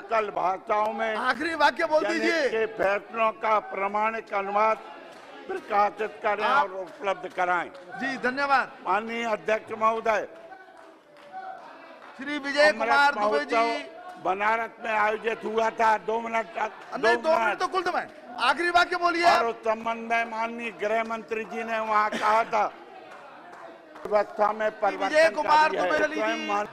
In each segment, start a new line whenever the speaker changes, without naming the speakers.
Local भाषाओं में
आखिरी वाक्य बोल
जनहित
दीजिए।
के फैसलों का प्रमाणिक अनुवाद प्रकाशित करें और उपलब्ध कराएं।
जी धन्यवाद।
माननीय अध्यक्ष महोदय,
श्री विजय कुमार दुबे जी,
बनारस में आयोजित हुआ था। 2 मिनट
नहीं 2 मिनट तो कुल तो मैं आखिरी वाक्य बोलिए।
और उस संबंध में माननीय गृह मंत्री जी ने वहाँ कहा था व्यवस्था में
विजय
परिवर्तन
कुमार
करी है।
दुबे जी,
स्वयं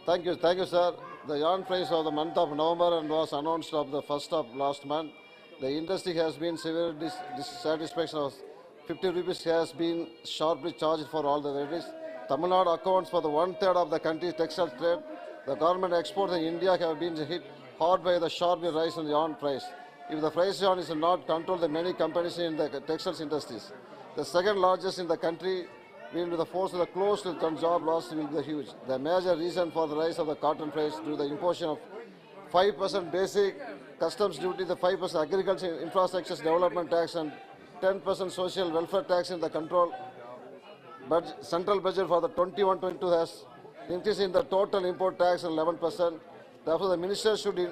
Thank you, sir. The yarn price of the month of November and was announced of the first of last month. The industry has been severe dissatisfaction of 50 rupees has been sharply charged for all the varieties. Tamil Nadu accounts for the 1/3 of the country's textile trade. The government exports in India have been hit hard by the sharp rise in the yarn price. If the price yarn is not controlled, the many companies in the textiles industries, the second largest in the country, will be the force of the close to job loss will be huge. The major reason for the rise of the cotton price due to the imposition of 5% basic customs duty, the 5% agriculture infrastructure development tax, and 10% social welfare tax in the control. But central budget for the 21-22 has increased in the total import tax 11%. Therefore, the minister should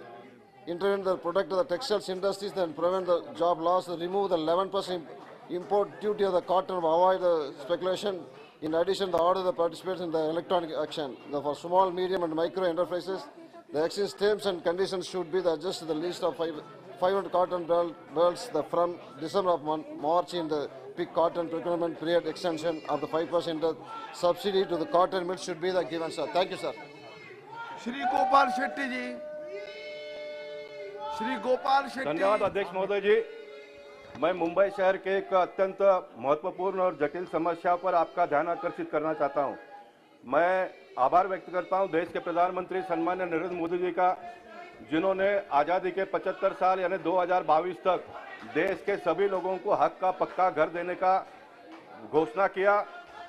intervene to protect the textiles industries and prevent the job loss, remove the 11% import duty of the cotton, avoid the speculation. In addition, the order the participants in the electronic action. For small, medium, and micro enterprises, the exchange terms and conditions should be adjusted to the list of 500 cotton belts from December of March in the peak cotton procurement period. Extension of the 5% subsidy to the cotton mill should be the given, sir. Thank you, sir.
Shri Gopal Shetty जी, श्री गोपाल शेट्टी।
धन्यवाद अध्यक्ष महोदय जी। मैं मुंबई शहर के एक अत्यंत महत्वपूर्ण और जटिल समस्या पर आपका ध्यान आकर्षित करना चाहता हूं। मैं आभार व्यक्त करता हूं देश के प्रधानमंत्री सम्मान्य नरेंद्र मोदी जी का, जिन्होंने आज़ादी के 75 साल यानी 2022 तक देश के सभी लोगों को हक का पक्का घर देने का घोषणा किया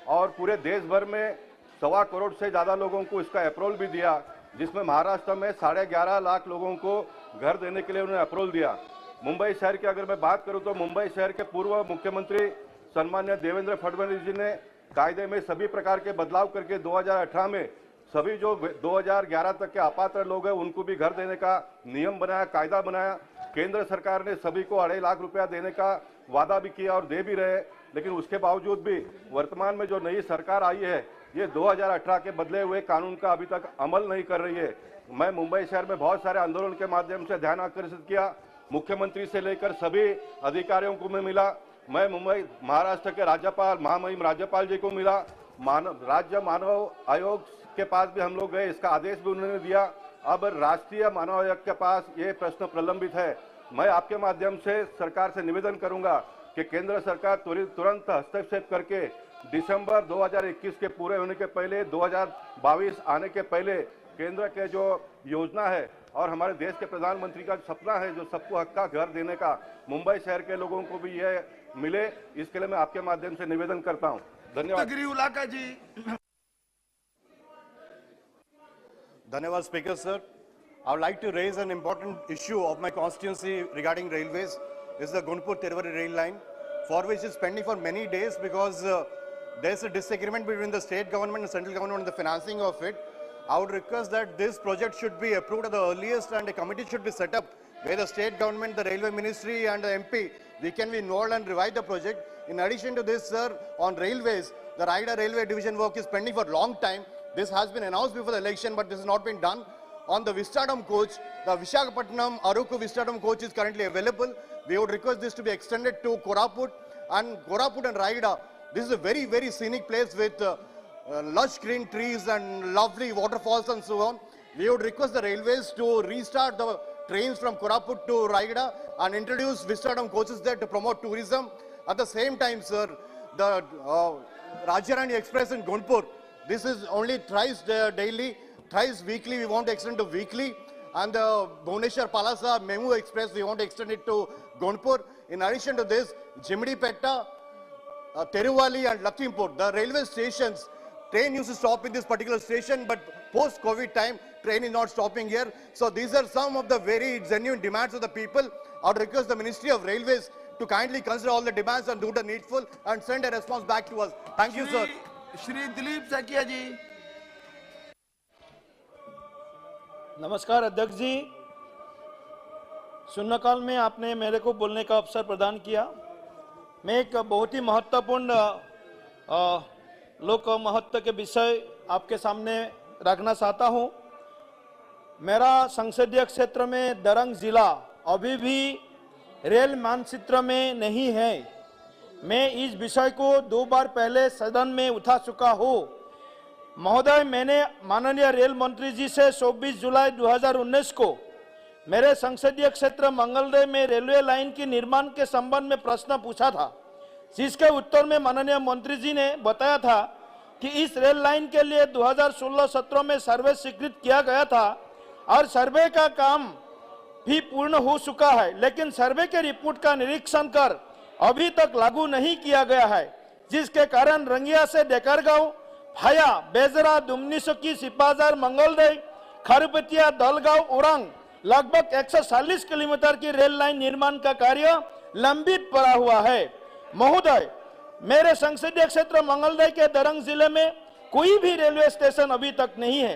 और पूरे देश भर में 1.25 करोड़ से ज़्यादा लोगों को इसका अप्रूवल भी दिया, जिसमें महाराष्ट्र में 11.5 लाख लोगों को घर देने के लिए उन्होंने अप्रूवल दिया। मुंबई शहर की अगर मैं बात करूं तो मुंबई शहर के पूर्व मुख्यमंत्री सन्मान्य देवेंद्र फडणवीस जी ने कायदे में सभी प्रकार के बदलाव करके 2018 में सभी जो 2011 तक के अपात्र लोग हैं उनको भी घर देने का नियम बनाया, कायदा बनाया। केंद्र सरकार ने सभी को 2.5 लाख रुपया देने का वादा भी किया और दे भी रहे, लेकिन उसके बावजूद भी वर्तमान में जो नई सरकार आई है ये 2018 के बदले हुए कानून का अभी तक अमल नहीं कर रही है। मैं मुंबई शहर में बहुत सारे आंदोलन के माध्यम से ध्यान आकर्षित किया, मुख्यमंत्री से लेकर सभी अधिकारियों को मैं मिला, मैं मुंबई महाराष्ट्र के राज्यपाल महामहिम राज्यपाल जी को मिला, राज्य मानव आयोग के पास भी हम लोग गए, इसका आदेश भी उन्होंने दिया। अब राष्ट्रीय मानव आयोग के पास ये प्रश्न प्रलंबित है। मैं आपके माध्यम से सरकार से निवेदन करूंगा कि केंद्र सरकार तुरंत हस्तक्षेप करके दिसंबर 2021 के पूरे होने के पहले 2022 आने के पहले केंद्र के जो योजना है और हमारे देश के प्रधानमंत्री का सपना है जो सबको हक का घर देने का, मुंबई शहर के लोगों को भी यह मिले, इसके लिए मैं आपके माध्यम से निवेदन करता हूं। धन्यवाद।
Dhanyawad, Speaker, sir. I would like to raise an important issue of my constituency regarding railways. This is the Gunpur-Tiruvallur rail line, for which is pending for many days because there is a disagreement between the state government and central government on the financing of it. I would request that this project should be approved at the earliest and a committee should be set up where the state government, the railway ministry and the MP, we can be involved and revive the project. In addition to this, sir, on railways, the Raida railway division work is pending for a long time. This has been announced before the election, but this has not been done. On the Vistadam coach, the Visakhapatnam Aruku Vistadam coach is currently available. We would request this to be extended to Koraput and Raida. This is a very, very scenic place with lush green trees and lovely waterfalls and so on. We would request the railways to restart the trains from Koraput to Raida and introduce Vistadam coaches there to promote tourism. At the same time, sir, the Rajyarani Express in Gunpur, this is only thrice daily, thrice weekly, we want to extend to weekly. And the Bhubaneswar Palasa Memu Express, we want to extend it to Gunpur. In addition to this, Jimidipetta, Tiruvali and Lakhimpur, the railway stations, train used to stop in this particular station, but post-COVID time, train is not stopping here. So these are some of the very genuine demands of the people. I would request the Ministry of Railways to kindly consider all the demands and do the needful and send a response back to us. Thank you, sir.
Shri Dilip Saikia जी।
नमस्कार अध्यक्ष जी, शून्यकाल में आपने मेरे को बोलने का अवसर प्रदान किया। मैं एक बहुत ही महत्वपूर्ण लोक महत्व के विषय आपके सामने रखना चाहता हूं। मेरा संसदीय क्षेत्र में दरंग जिला अभी भी रेल मानचित्र में नहीं है। मैं इस विषय को 2 बार पहले सदन में उठा चुका हूं। महोदय, मैंने माननीय रेल मंत्री जी से 24 जुलाई 2019 को मेरे संसदीय क्षेत्र मंगलदय में रेलवे लाइन की निर्माण के संबंध में प्रश्न पूछा था, जिसके उत्तर में माननीय मंत्री जी ने बताया था कि इस रेल लाइन के लिए 2016-17 में सर्वे स्वीकृत किया गया था और सर्वे का काम भी पूर्ण हो चुका है, लेकिन सर्वे के रिपोर्ट का निरीक्षण कर अभी तक लागू नहीं किया गया है, जिसके कारण रंगिया से डेकरगांव भाया बेजरा दुमनीसुकी सिपाजार मंगलदय खरबतिया दलगांव ओरंग लगभग 140 किलोमीटर की रेल लाइन निर्माण का कार्य लंबित पड़ा हुआ है। महोदय, मेरे संसदीय क्षेत्र मंगलदय के दरंग जिले में कोई भी रेलवे स्टेशन अभी तक नहीं है।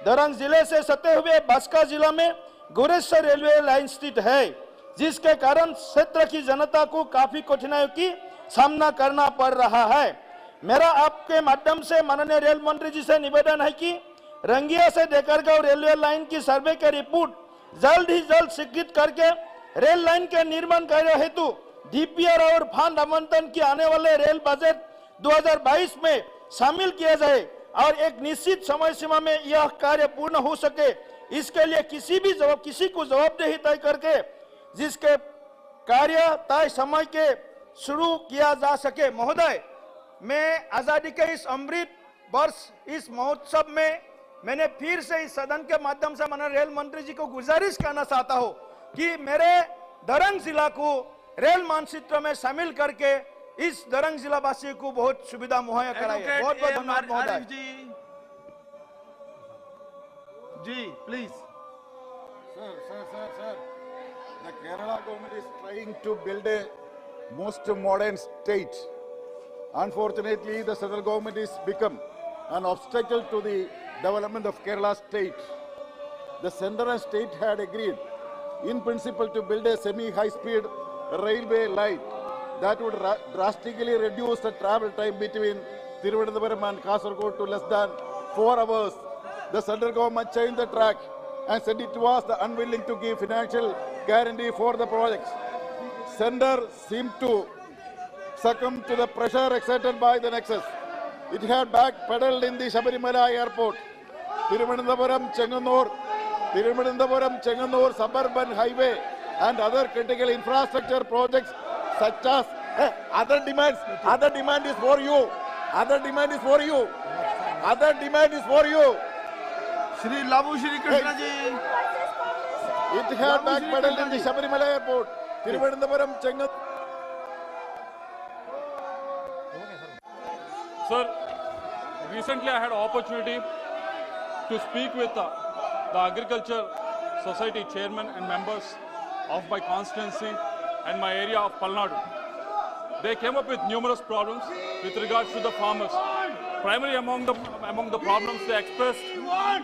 दरंग जिले से सटे हुए बांसका जिला में गोरेश्वर रेलवे लाइन स्थित है, जिसके कारण क्षेत्र की जनता को काफी कठिनाइयों की सामना करना पड़ रहा है। मेरा आपके माध्यम से माननीय रेल मंत्री जी से निवेदन है कि रंगिया से डेकरगांव रेलवे लाइन की सर्वे के रिपोर्ट जल्द ही जल्द स्वीकृत करके रेल लाइन के निर्माण कार्य हेतु डीपीआर और फंड आवंटन की आने वाले रेल बजट 2022 में शामिल किया जाए और एक निश्चित समय सीमा में यह कार्य पूर्ण हो सके, इसके लिए किसी को जवाबदेही तय करके जिसके कार्य तय समय के शुरू किया जा सके। महोदय, मैं आजादी के इस अमृत वर्ष इस महोत्सव में मैंने फिर से इस सदन के माध्यम से माननीय रेल मंत्री जी को गुजारिश करना चाहता हूं कि मेरे दरंग जिला को रेल मानचित्र में शामिल करके इस दरंग जिला वासियों को बहुत सुविधा मुहैया कराइए। बहुत बहुत धन्यवाद महोदय
जी। Please
Sir. The Kerala government is trying to build a most modern state. Unfortunately, the central government has become an obstacle to the development of Kerala state. The center and state had agreed in principle to build a semi-high-speed railway line that would drastically reduce the travel time between Thiruvananthapuram and Kasaragod to less than 4 hours. The central government changed the track and said it was unwilling to give financial guarantee for the projects. Center seemed to succumb to the pressure exerted by the Nexus. It had backpedaled in the Sabarimala airport, Thiruvananthapuram Chenganur suburban highway and other critical infrastructure projects such as other demand is for you.
Shri Labu Shri Krishna ji.
It had backpedaled in the Sabarimala airport, Thiruvananthapuram Chenganur.
Sir, recently I had opportunity to speak with the agriculture society chairman and members of my constituency and my area of Palnadu. They came up with numerous problems with regards to the farmers. Primarily among the problems they expressed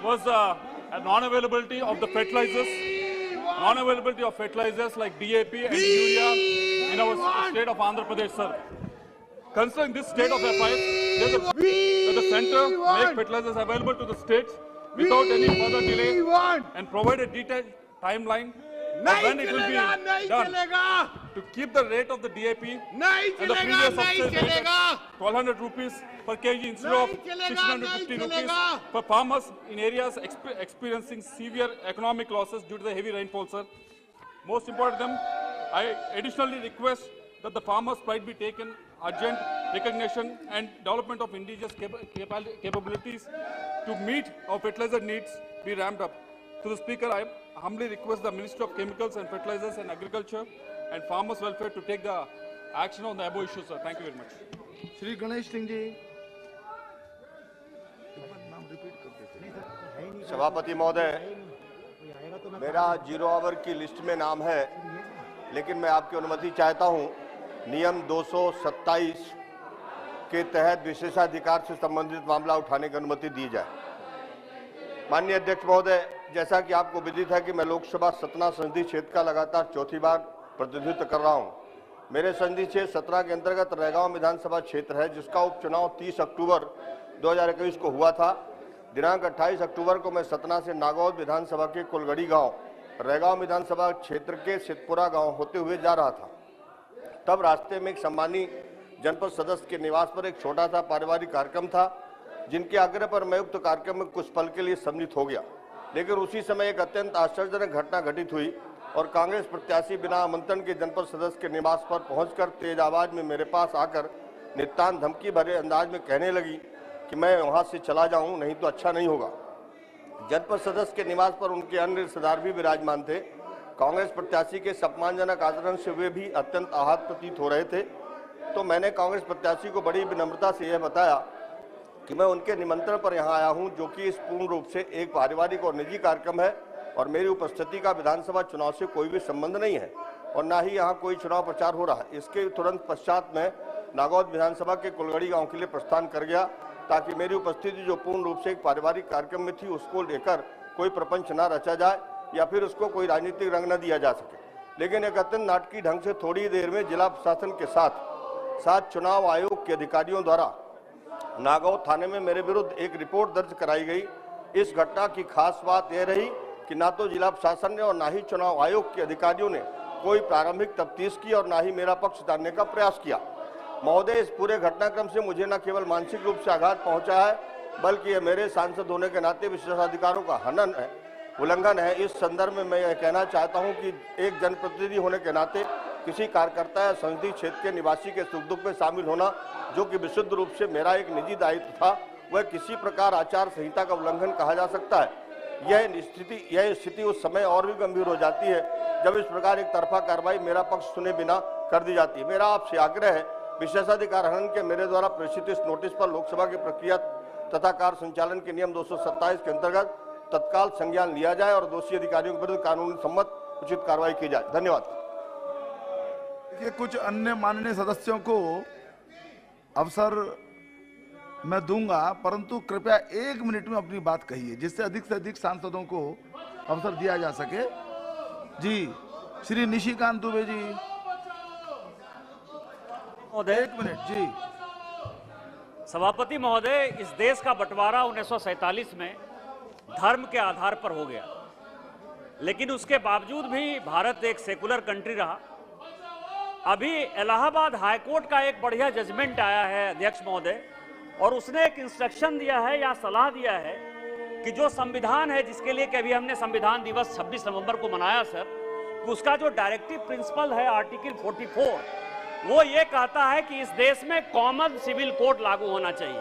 was a non-availability of the fertilizers, like DAP and urea in our state of Andhra Pradesh, sir. Considering this state of affairs, that the center make fertilizers available to the states without any further delay and provide a detailed timeline of when it will be done to keep the rate of the DAP and the previous subsidy rate at 1200 rupees per kg instead of 650 rupees for farmers in areas experiencing severe economic losses due to the heavy rainfall, sir. Most important, I additionally request that the farmers' pride be taken, urgent recognition and development of indigenous capabilities to meet our fertilizer needs be ramped up. To the Speaker, I humbly request the Ministry of Chemicals and Fertilizers and Agriculture and Farmers' Welfare to take the action on the above issues, sir. Thank you very much.
Shri Ganesh Singh ji.
सभापति महोदय, मेरा 0 our की list में नाम है, लेकिन मैं आपकी अनुमति चाहता हूं, नियम 227 के तहत विशेषाधिकार से संबंधित मामला उठाने की अनुमति दी जाए। माननीय अध्यक्ष महोदय, जैसा कि आपको विदित है कि मैं लोकसभा सतना संसदीय क्षेत्र का लगातार चौथी बार प्रतिनिधित्व कर रहा हूं। मेरे संसदीय क्षेत्र सतना के अंतर्गत रैगांव विधानसभा क्षेत्र है, जिसका उपचुनाव 30 अक्टूबर 2021 को हुआ था। दिनांक 28 अक्टूबर को मैं सतना से नागौद विधानसभा के कुलगड़ी गांव रैगांव विधानसभा क्षेत्र के सिद्धपुरा गांव होते हुए जा रहा था। तब रास्ते में एक सम्मानीय जनपद सदस्य के निवास पर एक छोटा सा पारिवारिक कार्यक्रम था, जिनके आग्रह पर मैं उक्त कार्यक्रम में कुछ पल के लिए सम्मिलित हो गया। लेकिन उसी समय एक अत्यंत आश्चर्यजनक घटना घटित हुई और कांग्रेस प्रत्याशी बिना आमंत्रण के जनपद सदस्य के निवास पर पहुंचकर तेज आवाज में मेरे पास आकर नितांत धमकी भरे अंदाज में कहने लगी कि मैं वहां से चला जाऊं, नहीं तो अच्छा नहीं होगा। जनपद सदस्य के निवास पर उनके अन्य रिश्तेदार भी विराजमान थे। कांग्रेस प्रत्याशी के सम्मानजनक आचरण से वे भी अत्यंत आहत प्रतीत हो रहे थे। तो मैंने कांग्रेस प्रत्याशी को बड़ी विनम्रता से यह बताया कि मैं उनके निमंत्रण पर यहाँ आया हूँ, जो कि इस पूर्ण रूप से एक पारिवारिक और निजी कार्यक्रम है और मेरी उपस्थिति का विधानसभा चुनाव से कोई भी संबंध नहीं है और ना ही यहाँ कोई चुनाव प्रचार हो रहा है। इसके तुरंत पश्चात मैं नागौद विधानसभा के कुलगड़ी गांव के लिए प्रस्थान कर गया, ताकि मेरी उपस्थिति जो पूर्ण रूप से एक पारिवारिक कार्यक्रम में थी, उसको लेकर कोई प्रपंच न रचा जाए या फिर उसको कोई राजनीतिक रंग न दिया जा सके। लेकिन एक अत्यंत नाटकीय ढंग से थोड़ी देर में जिला प्रशासन के साथ चुनाव आयोग के अधिकारियों द्वारा नागौद थाने में मेरे विरुद्ध एक रिपोर्ट दर्ज कराई गई। इस घटना की खास बात यह रही कि ना तो जिला प्रशासन ने और ना ही चुनाव आयोग के अधिकारियों ने कोई प्रारंभिक तफ्तीश की और ना ही मेरा पक्ष जानने का प्रयास किया। महोदय, इस पूरे घटनाक्रम से मुझे न केवल मानसिक रूप से आघात पहुंचा है, बल्कि यह मेरे सांसद होने के नाते विशेषाधिकारों का उल्लंघन है। इस संदर्भ में मैं यह कहना चाहता हूं कि एक जनप्रतिनिधि होने के नाते किसी कार्यकर्ता या संसदीय क्षेत्र के निवासी के सुख दुख में शामिल होना, जो कि विशुद्ध रूप से मेरा एक निजी दायित्व था, वह किसी प्रकार आचार संहिता का उल्लंघन कहा जा सकता है। यह स्थिति उस समय और भी गंभीर हो जाती है जब इस प्रकार एक तरफा कार्रवाई मेरा पक्ष सुने बिना कर दी जाती है। मेरा आपसे आग्रह है, विशेषाधिकार हनन के मेरे द्वारा प्रेषित इस नोटिस पर लोकसभा की प्रक्रिया तथा कार्य संचालन के नियम 227 के अंतर्गत तत्काल संज्ञान लिया जाए और दोषी अधिकारियों के विरुद्ध कानूनी सम्मत उचित कार्रवाई की जाए। धन्यवाद।
देखिए, कुछ अन्य माननीय सदस्यों को अवसर मैं दूंगा, परंतु कृपया 1 मिनट में अपनी बात कहिए, जिससे अधिक सांसदों को अवसर दिया जा सके। जी, श्री निशिकांत दुबे जी, 1 मिनट। जी,
सभापति महोदय, इस देश का बंटवारा 1947 में धर्म के आधार पर हो गया, लेकिन उसके बावजूद भी भारत एक सेकुलर कंट्री रहा। अभी इलाहाबाद हाईकोर्ट का एक बढ़िया जजमेंट आया है अध्यक्ष महोदय, और उसने एक इंस्ट्रक्शन दिया है या सलाह दिया है कि जो संविधान है, जिसके लिए कि अभी हमने संविधान दिवस 26 नवंबर को मनाया सर, कि उसका जो डायरेक्टिव प्रिंसिपल है आर्टिकल 44, वो ये कहता है कि इस देश में कॉमन सिविल कोड लागू होना चाहिए।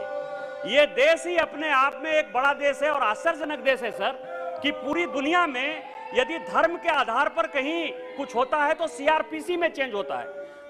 ये देश ही अपने आप में एक बड़ा देश है और आश्चर्यजनक देश है सर, कि पूरी दुनिया में यदि धर्म के आधार पर कहीं कुछ होता है तो सीआरपीसी में चेंज होता है।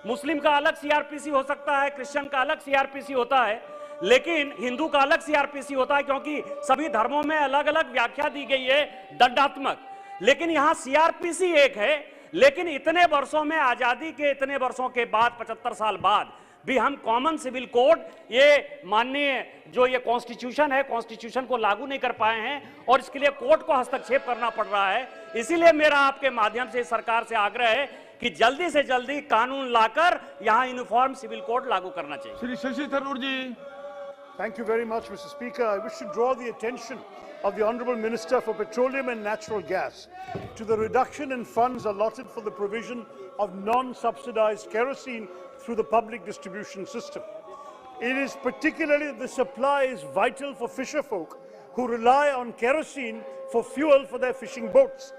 मुस्लिम का अलग सीआरपीसी हो सकता है, क्रिश्चियन का अलग सीआरपीसी होता है, लेकिन हिंदू का अलग सीआरपीसी होता है, क्योंकि सभी धर्मों में अलग अलग व्याख्या दी गई है दंडात्मक। लेकिन यहां सीआरपीसी एक है, लेकिन इतने वर्षों में, आजादी के इतने वर्षों के बाद, 75 साल बाद भी हम कॉमन सिविल कोड, ये माननीय जो ये कॉन्स्टिट्यूशन है, कॉन्स्टिट्यूशन को लागू नहीं कर पाए हैं और इसके लिए कोर्ट को हस्तक्षेप करना पड़ रहा है। इसीलिए मेरा आपके माध्यम से सरकार से आग्रह है कि जल्दी से जल्दी कानून लाकर यहां यूनिफॉर्म सिविल कोड लागू करना चाहिए।
श्री शशि थरूर जी।
Thank you very much, Mr. Speaker. I wish to draw the attention of the Honourable Minister for Petroleum and Natural Gas to the reduction in funds allotted for the provision of non-subsidized kerosene through the public distribution system. It is particularly the supply is vital for fisherfolk who rely on kerosene for fuel for their fishing boats.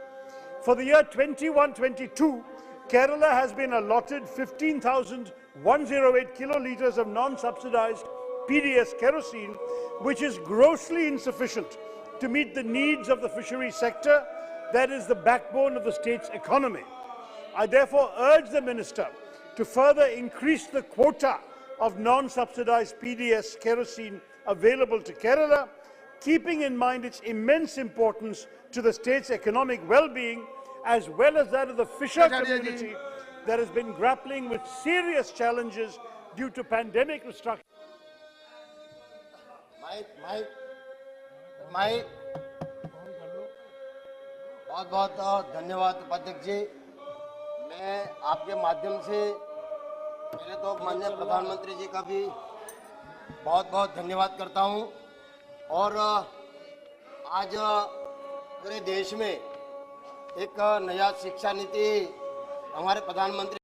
For the year 21-22, Kerala has been allotted 15,108 kilolitres of non-subsidized PDS kerosene, which is grossly insufficient to meet the needs of the fishery sector, that is the backbone of the state's economy. I therefore urge the Minister to further increase the quota of non-subsidized PDS kerosene available to Kerala keeping in mind its immense importance to the state's economic well-being, as well as that of the fisher community that has been grappling with serious challenges due to pandemic restrictions.
बहुत बहुत धन्यवाद उपाध्यक्ष जी। मैं आपके माध्यम से पहले तो माननीय प्रधानमंत्री जी का भी बहुत बहुत धन्यवाद करता हूं। और आज पूरे देश में एक नया शिक्षा नीति हमारे प्रधानमंत्री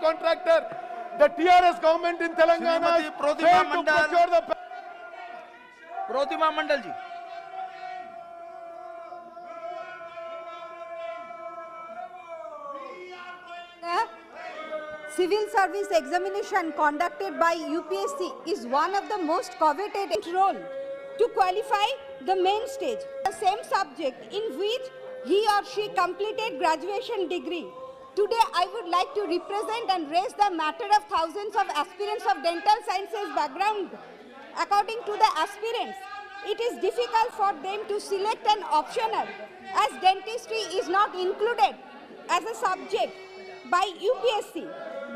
contractor. The TRS government in Telangana
Shrimati Protima
failed to
Mandal.
procure the
Protima Mandal ji.
Civil service examination conducted by UPSC is one of the most coveted role to qualify the main stage. The same subject in which he or she completed graduation degree. Today I would like to represent and raise the matter of thousands of aspirants of dental sciences background. According to the aspirants, it is difficult for them to select an optional as dentistry is not included as a subject by UPSC.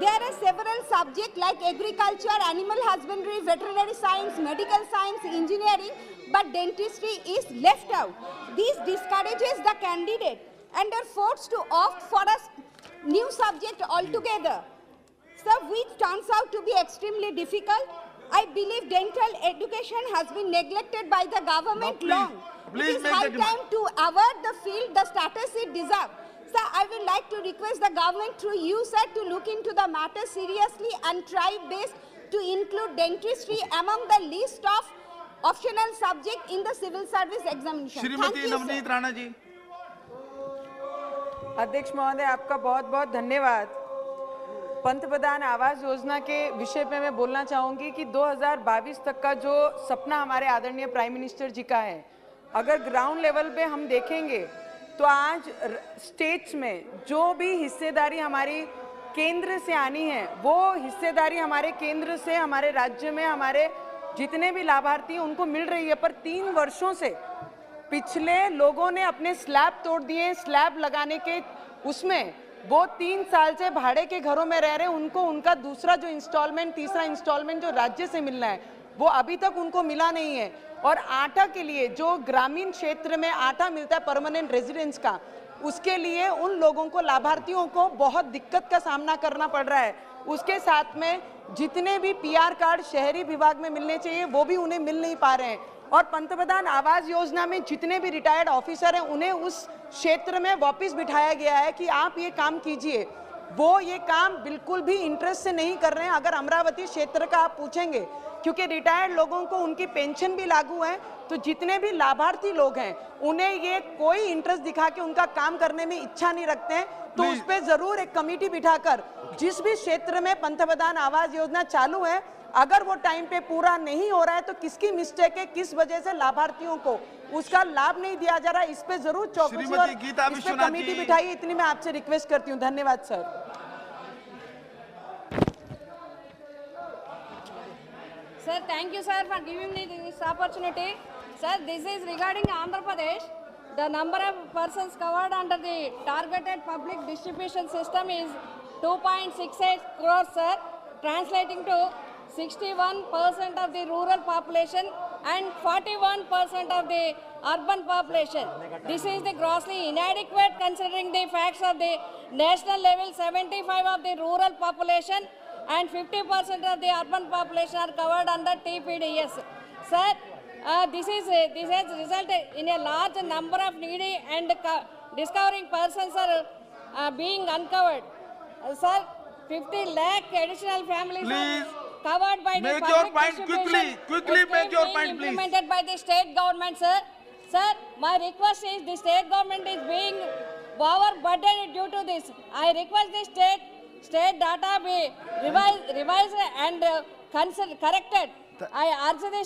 There are several subjects like agriculture, animal husbandry, veterinary science, medical science, engineering, but dentistry is left out. This discourages the candidate and are forced to opt for a new subject altogether, so which turns out to be extremely difficult. I believe dental education has been neglected by the government long. It is high time to award the field the status it deserves. Sir, I would like to request the government through you, sir, to look into the matter seriously and try best to include dentistry among the list of optional subject in the civil service examination.
Shrimati Navneet Rana ji.
अध्यक्ष महोदय, आपका बहुत बहुत धन्यवाद। पंतप्रधान आवास योजना के विषय पे मैं बोलना चाहूँगी कि 2022 तक का जो सपना हमारे आदरणीय प्राइम मिनिस्टर जी का है, अगर ग्राउंड लेवल पे हम देखेंगे तो आज स्टेट्स में जो भी हिस्सेदारी हमारी केंद्र से आनी है, वो हिस्सेदारी हमारे केंद्र से हमारे राज्य में हमारे जितने भी लाभार्थी हैं उनको मिल रही है। पर 3 वर्षों से पिछले लोगों ने अपने स्लैब तोड़ दिए। स्लैब लगाने के उसमें वो 3 साल से भाड़े के घरों में रह रहे, उनको उनका दूसरा जो इंस्टॉलमेंट, तीसरा इंस्टॉलमेंट जो राज्य से मिलना है वो अभी तक उनको मिला नहीं है। और आटा के लिए जो ग्रामीण क्षेत्र में आटा मिलता है परमानेंट रेजिडेंस का, उसके लिए उन लोगों को, लाभार्थियों को बहुत दिक्कत का सामना करना पड़ रहा है। उसके साथ में जितने भी पीआर कार्ड शहरी विभाग में मिलने चाहिए वो भी उन्हें मिल नहीं पा रहे हैं। और पंतप्रधान आवास योजना में जितने भी रिटायर्ड ऑफिसर हैं उन्हें उस क्षेत्र में वापस बिठाया गया है कि आप ये काम कीजिए। वो ये काम बिल्कुल भी इंटरेस्ट से नहीं कर रहे हैं। अगर अमरावती क्षेत्र का आप पूछेंगे, क्योंकि रिटायर्ड लोगों को उनकी पेंशन भी लागू है, तो जितने भी लाभार्थी लोग हैं उन्हें ये कोई इंटरेस्ट दिखा के उनका काम करने में इच्छा नहीं रखते हैं। तो उस पर जरूर एक कमेटी बिठाकर जिस भी क्षेत्र में पंतप्रधान आवास योजना चालू है, अगर वो टाइम पे पूरा नहीं हो रहा है तो किसकी मिस्टेक है, किस वजह से लाभार्थियों को उसका लाभ नहीं दिया जा रहा है, इस पे जरूर चौकसी और इस पे कमेटी बिठाइए। इतनी मैं आपसे रिक्वेस्ट करती हूँ। धन्यवाद sir.
Sir, thank you, sir, for giving me this opportunity. Sir, this is regarding Andhra Pradesh. The number of persons covered under the targeted public distribution system is 2.68 crores, sir, translating to 61% of the rural population and 41% of the urban population. This is the grossly inadequate considering the facts of the national level. 75% of the rural population and 50% of the urban population are covered under TPDS. Sir, this has resulted in a large number of needy and discovering persons are being uncovered. Sir, 50 lakh additional families are covered by the public distribution.
Quickly make your point, please.
Implemented by the state government, sir. Sir, my request is the state government is being overburdened due to this. I request the state data be revised and corrected. I urge the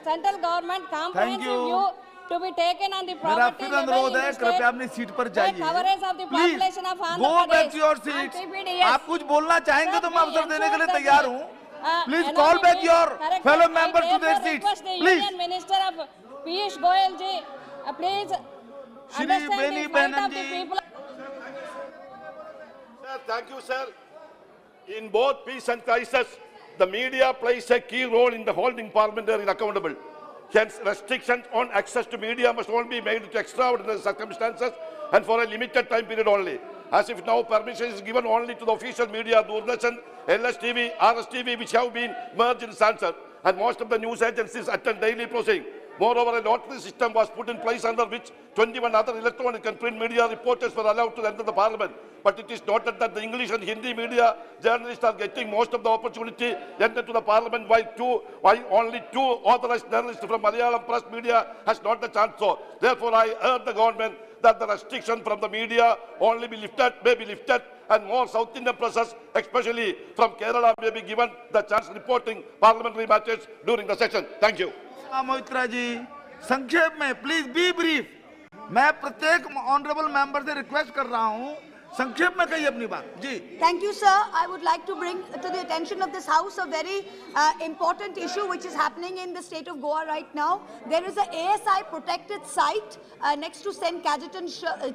central government comprehensive view to be taken on the property level in the state.
कृपया अपनी seat पर जाइए।
Coverage of the population of Andhra
Go back
Pradesh
to your
and
seats.
TPDS.
आप कुछ बोलना चाहेंगे तो मैं अवसर देने के लिए
ensure
तैयार
that
हूँ। Please call back your fellow members to their seats. Please.
Union Minister of Piyush Goyal ji, please understand the plight of the people.
Sir, thank you, sir. In both peace and crisis, the media plays a key role in the holding parliamentary accountable. Hence, restrictions on access to media must only be made to extraordinary circumstances and for a limited time period only. As if now permission is given only to the official media, Doordarshan, LSTV, RSTV, which have been merged in Sansar, and most of the news agencies attend daily proceedings. Moreover, a lottery system was put in place under which 21 other electronic and print media reporters were allowed to enter the parliament. But it is noted that the English and Hindi media journalists are getting most of the opportunity to enter to the parliament, while only 2 authorized journalists from Malayalam press media has not the chance. So, therefore, I urge the government that the restriction from the media may be lifted, and more South Indian presses, especially from Kerala, may be given the chance reporting parliamentary matters during the session. Thank you.
Moitra जी, संक्षेप में please be brief. मैं प्रत्येक honourable member से request कर रहा हूं, संक्षेप में कहिए अपनी बात जी।
Thank you, sir. I would like to bring to the attention of this House a very important issue which is happening in the state of Goa right now. There is a ASI protected site next to St. Cajetan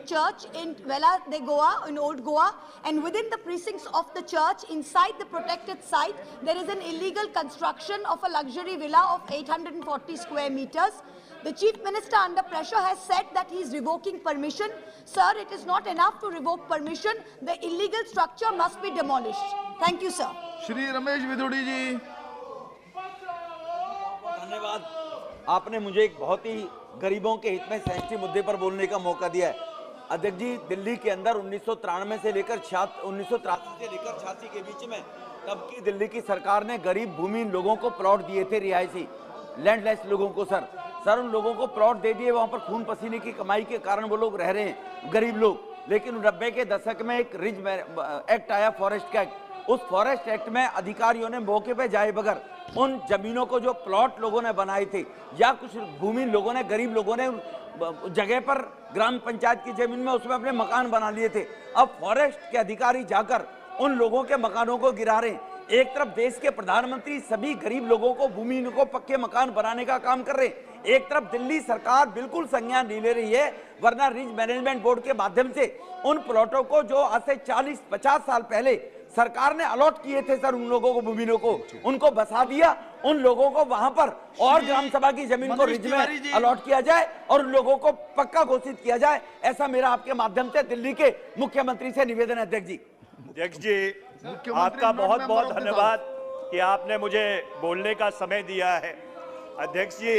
Church in Vela de Goa, in Old Goa, and within the precincts of the church, inside the protected site, there is an illegal construction of a luxury villa of 840 square meters. The Chief Minister, under pressure, has said that he is revoking permission. Sir, it is not enough to revoke permission. The illegal structure must be demolished. Thank you, sir.
Shri Ramesh विधुड़ी जी।
धन्यवाद। आपने मुझे एक बहुत ही गरीबों के हित में sensitive मुद्दे पर बोलने का मौका दिया है। अध्यक्ष जी, दिल्ली के अंदर 1993 से लेकर 86 के बीच में तब की दिल्ली की सरकार ने गरीब भूमिहीन लोगों को प्लॉट दिए थे, रिहायशी लैंडलेस लोगों को। सर उन लोगों को प्लॉट दे दिए, वहां पर खून पसीने की कमाई के कारण वो लोग रह रहे हैं, गरीब लोग। लेकिन 90 के दशक में एक रिज एक्ट आया, फॉरेस्ट एक्ट। उस फॉरेस्ट एक्ट में अधिकारियों ने मौके पे जाए बगैर उन जमीनों को, जो प्लॉट लोगों ने बनाए थे या कुछ भूमि लोगों ने, गरीब लोगों ने जगह पर ग्राम पंचायत की जमीन में उसमें अपने मकान बना लिए थे। अब फॉरेस्ट के अधिकारी जाकर उन लोगों के मकानों को गिरा रहे हैं। एक तरफ देश के प्रधानमंत्री सभी गरीब लोगों को, भूमिहीनों को पक्के मकान बनाने का काम कर रहे हैं, एक तरफ दिल्ली सरकार बिल्कुल संज्ञान नहीं ले रही है। वरना रिज मैनेजमेंट बोर्ड के माध्यम से उन प्लॉटों को जो आज से 40-50 साल पहले सरकार ने अलॉट किए थे सर, उन लोगों को, भूमिहीनों को, उनको बसा दिया। उन लोगों को वहां पर और ग्राम सभा की जमीन को रिज में अलॉट किया जाए और उन लोगों को पक्का घोषित किया जाए। ऐसा मेरा आपके माध्यम से दिल्ली के मुख्यमंत्री से निवेदन है। अध्यक्ष जी,
आपका बहुत बहुत धन्यवाद कि आपने मुझे बोलने का समय दिया है। अध्यक्ष जी,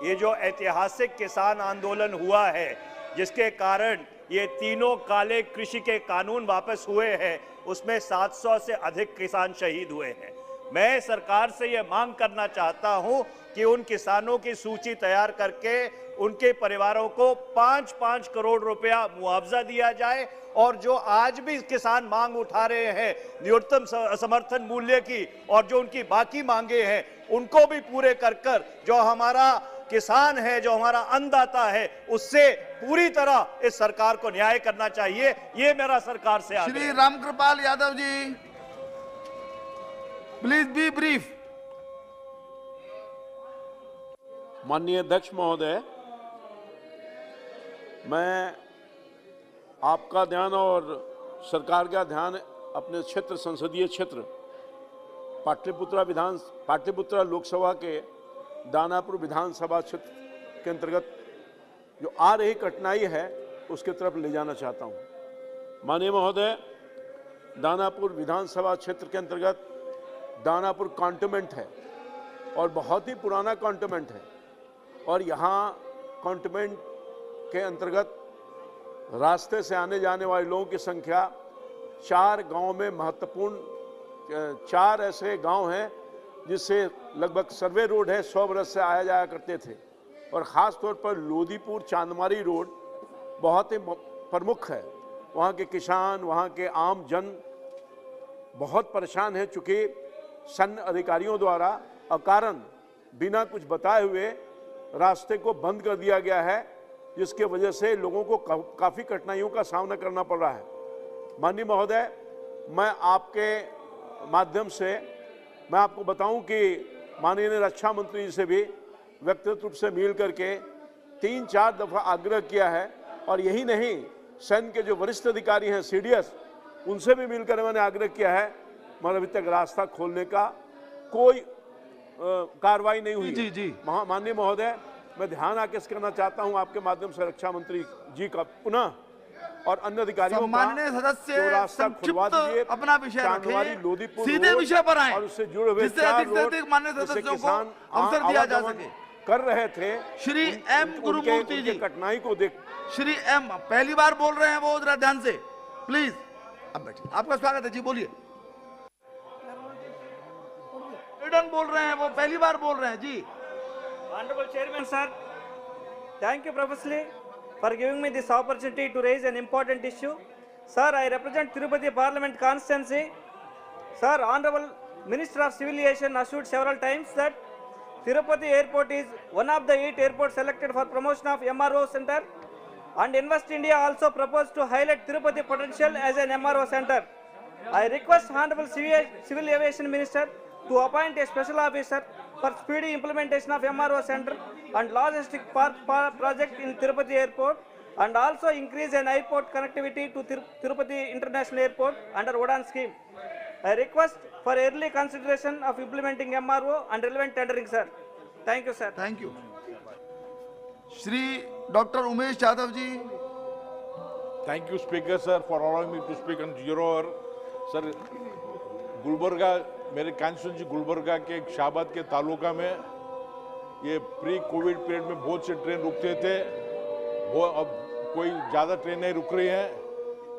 ये जो ऐतिहासिक किसान आंदोलन हुआ है, जिसके कारण ये तीनों काले कृषि के कानून वापस हुए हैं, उसमें 700 से अधिक किसान शहीद हुए हैं। मैं सरकार से ये मांग करना चाहता हूं कि उन किसानों की सूची तैयार करके उनके परिवारों को 5-5 करोड़ रुपया मुआवजा दिया जाए, और जो आज भी किसान मांग उठा रहे हैं न्यूनतम समर्थन मूल्य की, और जो उनकी बाकी मांगे हैं उनको भी पूरे कर जो हमारा किसान है, जो हमारा अन्नदाता है, उससे पूरी तरह इस सरकार को न्याय करना चाहिए। ये मेरा सरकार से आग्रह है।
Shri Ramkripal Yadav ji, please be brief.
माननीय अध्यक्ष महोदय, मैं आपका ध्यान और सरकार का ध्यान अपने क्षेत्र, संसदीय क्षेत्र पाटलिपुत्रा लोकसभा के दानापुर विधानसभा क्षेत्र के अंतर्गत जो आ रही कठिनाई है उसके तरफ ले जाना चाहता हूं। माननीय महोदय, दानापुर विधानसभा क्षेत्र के अंतर्गत दानापुर कॉन्टोमेंट है और बहुत ही पुराना कॉन्टोमेंट है, और यहाँ कॉन्टोमेंट के अंतर्गत रास्ते से आने जाने वाले लोगों की संख्या 4 गांव में महत्वपूर्ण 4 ऐसे गांव हैं जिससे लगभग सर्वे रोड है, 100 बरस से आया जाया करते थे, और ख़ास तौर पर लोदीपुर चांदमारी रोड बहुत ही प्रमुख है। वहाँ के किसान, वहाँ के आम जन बहुत परेशान हैं, चूँकि सैन्य अधिकारियों द्वारा अकारण बिना कुछ बताए हुए रास्ते को बंद कर दिया गया है, जिसके वजह से लोगों को काफ़ी कठिनाइयों का सामना करना पड़ रहा है। माननीय महोदय, मैं आपके माध्यम से मैं आपको बताऊं कि माननीय रक्षा मंत्री जी से भी व्यक्तिगत रूप से मिल करके 3-4 दफ़ा आग्रह किया है, और यही नहीं, सैन्य के जो वरिष्ठ अधिकारी हैं CDS, उनसे भी मिलकर मैंने आग्रह किया है, मगर अभी तक रास्ता खोलने का कोई कार्रवाई नहीं हुई। जी। माननीय महोदय, मैं ध्यान आकृष्ट करना चाहता हूं आपके माध्यम से रक्षा मंत्री जी का पुनः और अन्य अधिकारियों का,
माननीय सदस्य
रास्ता खुलवा दीजिए,
अपना विषय रखें,
लोदीपुर
सीधे विषय पर आए,
और उससे जुड़े हुए
जिससे अधिक से अधिक माननीय सदस्यों को अवसर दिया जा सके।
कर रहे थे,
श्री एम गुरुमूर्ति जी,
कठिनाई को देख,
श्री एम पहली बार बोल रहे हैं वो, जरा ध्यान से प्लीज। अब बैठिए, आपका स्वागत है जी, बोलिए। बोल रहे हैं वो, पहली बार बोल रहे हैं जी।
Honorable Chairman, sir, thank you profusely for giving me this opportunity to raise an important issue. Sir, I represent Tirupati Parliament constituency. Sir, Honorable Minister of Civil Aviation assured several times that Tirupati Airport is one of the 8 airports selected for promotion of MRO center, and Invest India also proposed to highlight Tirupati potential as an MRO center. I request Honorable Civil Aviation Minister to appoint a special officer for speedy implementation of MRO center and logistic park project in Tirupati Airport, and also increase an airport connectivity to Tirupati International Airport under UDAN scheme. I request for early consideration of implementing MRO and relevant tendering, sir. Thank you, sir.
Thank you. Shri Dr. Umesh Yadav ji.
Thank you, Speaker, sir, for allowing me to speak on zero hour. Sir, Gulbarga, मेरे constituency Gulbarga के एक शाबाद के तालुका में ये pre Covid period में बहुत से train रुकते थे, वो अब कोई ज़्यादा ट्रेन नहीं रुक रही है।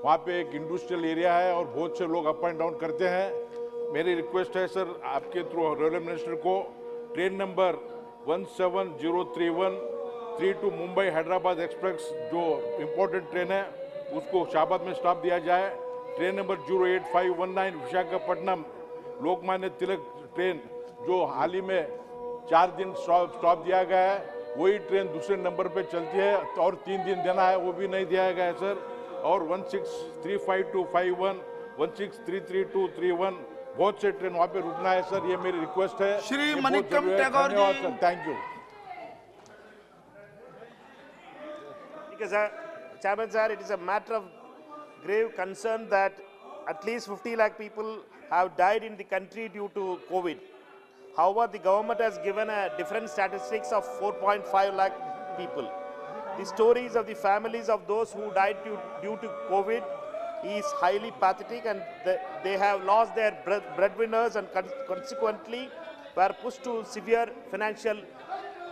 वहाँ पे एक इंडस्ट्रियल एरिया है और बहुत से लोग अप एंड डाउन करते हैं। मेरी रिक्वेस्ट है सर, आपके थ्रू रेलवे मिनिस्टर को train number 1703132 Mumbai Hyderabad express जो इम्पोर्टेंट ट्रेन है उसको शाबाद में स्टॉप दिया जाए। Train number 08519 Visakhapatnam Lokmanya Tilak train जो हाल ही में 4 दिन स्टॉप दिया गया है, वही ट्रेन दूसरे नंबर पे चलती है और 3 दिन देना है, वो भी नहीं दिया गया है सर। और 1635251 1633231 बहुत से ट्रेन वहाँ पे रुकना है सर, ये मेरी रिक्वेस्ट है।
Shri Manickam Tagore ji,
thank you.
Chairman sir, it is a matter of grave concern that at least 50 lakh people have died in the country due to COVID. However, the government has given a different statistics of 4.5 lakh people. The stories of the families of those who died due to COVID is highly pathetic, and they have lost their breadwinners and consequently were pushed to severe financial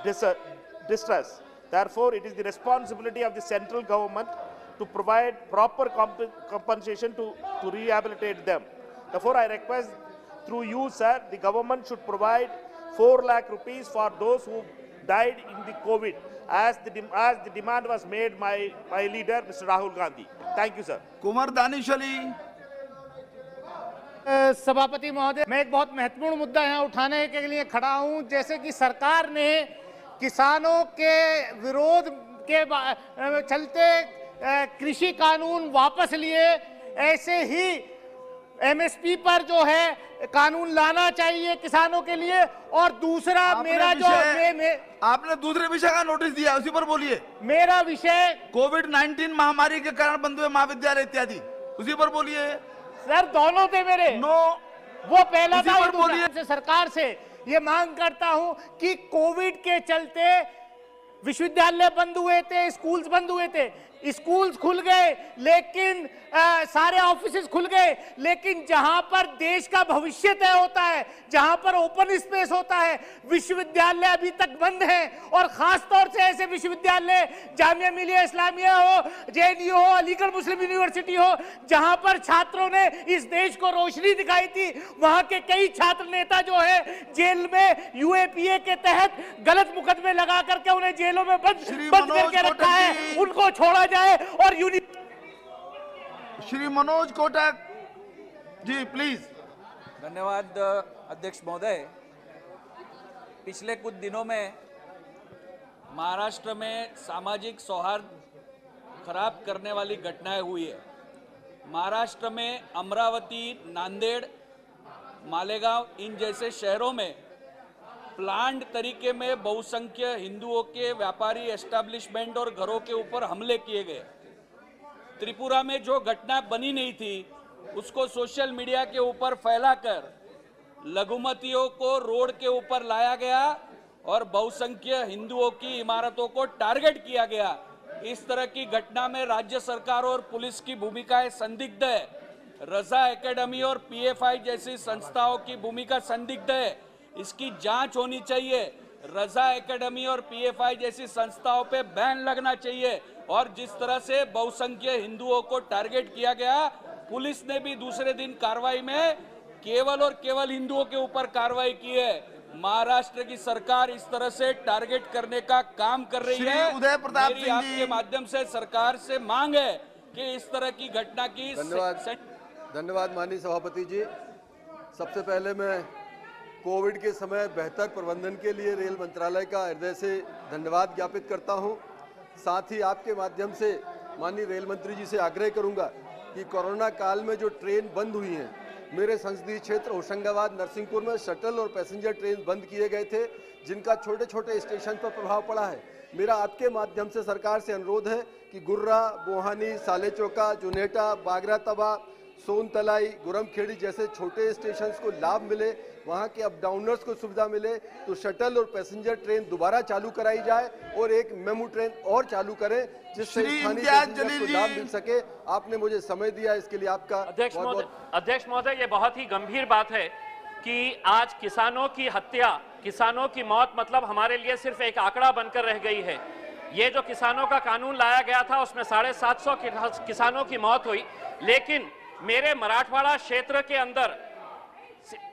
distress. Therefore, it is the responsibility of the central government to provide proper compensation to rehabilitate them. Therefore, I request through you, sir, the government should provide 4 lakh rupees for those who died in the COVID, as the demand was made by my leader, Mr. Rahul Gandhi. Thank you, sir.
Kumar Danish Ali.
सभापति महोदय, मैं एक बहुत महत्वपूर्ण मुद्दा यहाँ उठाने के लिए खड़ा हूँ। जैसे कि सरकार ने किसानों के विरोध के चलते कृषि कानून वापस लिए, ऐसे ही एमएसपी पर जो है कानून लाना चाहिए किसानों के लिए। और दूसरा मेरा जो
आपने दूसरे विषय का नोटिस दिया, उसी पर बोलिए।
मेरा विषय
कोविड-19 महामारी के कारण बंद हुए महाविद्यालय इत्यादि, उसी पर बोलिए।
सर दोनों थे मेरे।
नो,
वो पहला था।
बोलिए।
से सरकार से ये मांग करता हूं कि कोविड के चलते विश्वविद्यालय बंद हुए थे, स्कूल्स बंद हुए थे, स्कूल्स खुल गए, लेकिन सारे ऑफिसेज खुल गए, लेकिन जहां पर देश का भविष्य तय होता है, जहां पर ओपन स्पेस होता है, विश्वविद्यालय अभी तक बंद हैं। और खास तौर से ऐसे विश्वविद्यालय जामिया मिलिया इस्लामिया हो, जेएनयू हो, अलीगढ़ मुस्लिम यूनिवर्सिटी हो, जहां पर छात्रों ने इस देश को रोशनी दिखाई थी, वहां के कई छात्र नेता जो है जेल में यूएपीए के तहत गलत मुकदमे लगा करके उन्हें जेलों में बंद करके रखा है, उनको छोड़ा जाए। और
श्री मनोज कोटक जी, प्लीज।
धन्यवाद अध्यक्ष महोदय। पिछले कुछ दिनों में महाराष्ट्र में सामाजिक सौहार्द खराब करने वाली घटनाएं हुई है। महाराष्ट्र में अमरावती, नांदेड़, मालेगांव इन जैसे शहरों में प्लान्ड तरीके में बहुसंख्य हिंदुओं के व्यापारी एस्टैब्लिशमेंट और घरों के ऊपर हमले किए गए। त्रिपुरा में जो घटना बनी नहीं थी उसको सोशल मीडिया के ऊपर फैलाकर लघुमतियों को रोड के ऊपर लाया गया और बहुसंख्य हिंदुओं की इमारतों को टारगेट किया गया। इस तरह की घटना में राज्य सरकार और पुलिस की भूमिकाएं संदिग्ध है। रजा एकेडमी और पीएफआई जैसी संस्थाओं की भूमिका संदिग्ध है। इसकी जांच होनी चाहिए। रजा एकेडमी और पीएफआई जैसी संस्थाओं पे बैन लगना चाहिए। और जिस तरह से बहुसंख्यक हिंदुओं को टारगेट किया गया, पुलिस ने भी दूसरे दिन कार्रवाई में केवल और केवल हिंदुओं के ऊपर कार्रवाई की है। महाराष्ट्र की सरकार इस तरह से टारगेट करने का काम कर रही है।
उदय प्रताप
मेरी
सिंह
आपके माध्यम से सरकार से मांग है कि इस तरह की घटना की
धन्यवाद माननीय सभापति जी। सबसे पहले मैं कोविड के समय बेहतर प्रबंधन के लिए रेल मंत्रालय का हृदय से धन्यवाद ज्ञापित करता हूं। साथ ही आपके माध्यम से माननीय रेल मंत्री जी से आग्रह करूंगा कि कोरोना काल में जो ट्रेन बंद हुई हैं, मेरे संसदीय क्षेत्र होशंगाबाद नरसिंहपुर में शटल और पैसेंजर ट्रेन बंद किए गए थे, जिनका छोटे छोटे स्टेशन पर प्रभाव पड़ा है। मेरा आपके माध्यम से सरकार से अनुरोध है कि गुर्रा, बोहानी, सालेचौका, जुनेटा, बागरा तबा, सोनतलाई, गुरमखेड़ी जैसे छोटे स्टेशंस को लाभ मिले, वहां के अप डाउनर्स को सुविधा मिले, तो शटल और पैसेंजर ट्रेन दोबारा चालू कराई जाए और एक मेमू ट्रेन और चालू करें, जिससे स्थानीय पैसेंजर्स को लाभ मिल सके। आपने मुझे समय दिया, इसके लिए आपका
अध्यक्ष महोदय, ये बहुत ही गंभीर बात है कि आज किसानों की हत्या, किसानों की मौत मतलब हमारे लिए सिर्फ एक आंकड़ा बनकर रह गई है। ये जो किसानों का कानून लाया गया था उसमें 750 किसानों की मौत हुई, लेकिन मेरे मराठवाड़ा क्षेत्र के अंदर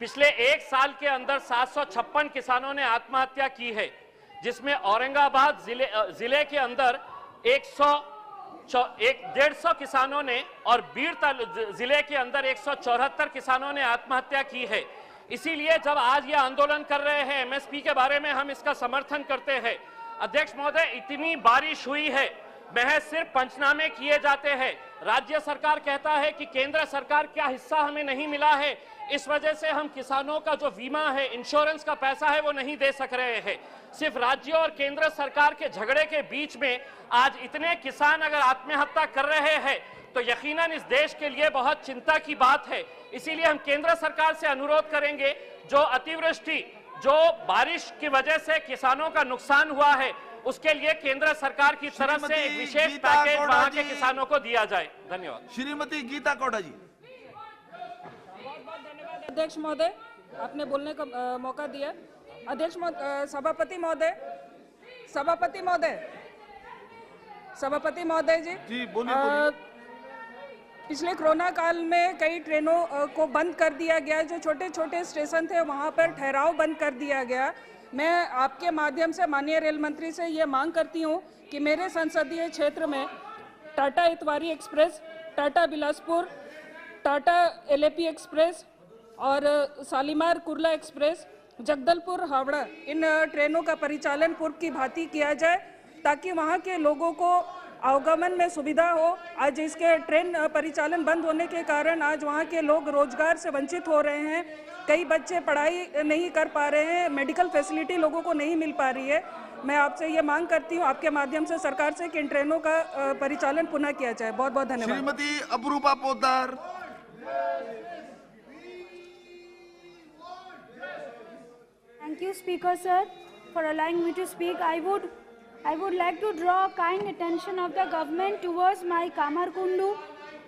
पिछले एक साल के अंदर 756 किसानों ने आत्महत्या की है, जिसमें औरंगाबाद जिले के अंदर 150 किसानों ने और बीड़ जिले के अंदर 174 किसानों ने आत्महत्या की है। इसीलिए जब आज ये आंदोलन कर रहे हैं एमएसपी के बारे में, हम इसका समर्थन करते हैं। अध्यक्ष महोदय, इतनी बारिश हुई है, महज सिर्फ पंचनामे किए जाते हैं। राज्य सरकार कहता है कि केंद्र सरकार क्या हिस्सा हमें नहीं मिला है, इस वजह से हम किसानों का जो बीमा है, इंश्योरेंस का पैसा है, वो नहीं दे सक रहे हैं। सिर्फ राज्य और केंद्र सरकार के झगड़े के बीच में आज इतने किसान अगर आत्महत्या कर रहे हैं तो यकीनन इस देश के लिए बहुत चिंता की बात है। इसीलिए हम केंद्र सरकार से अनुरोध करेंगे, जो अतिवृष्टि, जो बारिश की वजह से किसानों का नुकसान हुआ है, उसके लिए केंद्र सरकार की तरफ से एक विशेष पैकेज वहां के किसानों को दिया जाए। धन्यवाद।
श्रीमती गीता कोड़ा जी।
अध्यक्ष महोदय, आपने बोलने का मौका दिया। अध्यक्ष सभापति महोदय जी बोलिए। पिछले कोरोना काल में कई ट्रेनों को बंद कर दिया गया, जो छोटे छोटे स्टेशन थे वहां पर ठहराव बंद कर दिया गया। मैं आपके माध्यम से माननीय रेल मंत्री से ये मांग करती हूँ कि मेरे संसदीय क्षेत्र में Tata Itwari express, Tata Bilaspur, Tata LAP express और शालीमार कुर्ला एक्सप्रेस, जगदलपुर हावड़ा, इन ट्रेनों का परिचालन पूर्व की भांति किया जाए, ताकि वहाँ के लोगों को आवागमन में सुविधा हो। आज इसके ट्रेन परिचालन बंद होने के कारण आज वहाँ के लोग रोजगार से वंचित हो रहे हैं। कई बच्चे पढ़ाई नहीं कर पा रहे हैं, मेडिकल फैसिलिटी लोगों को नहीं मिल पा रही है। मैं आपसे ये मांग करती हूँ आपके माध्यम से सरकार से कि इन ट्रेनों का परिचालन पुनः किया जाए। बहुत बहुत धन्यवाद।
श्रीमती अपरूपा Poddar.
Thank you, Speaker sir, for allowing me to speak. I would like to draw kind attention of the government towards my Kamarkundu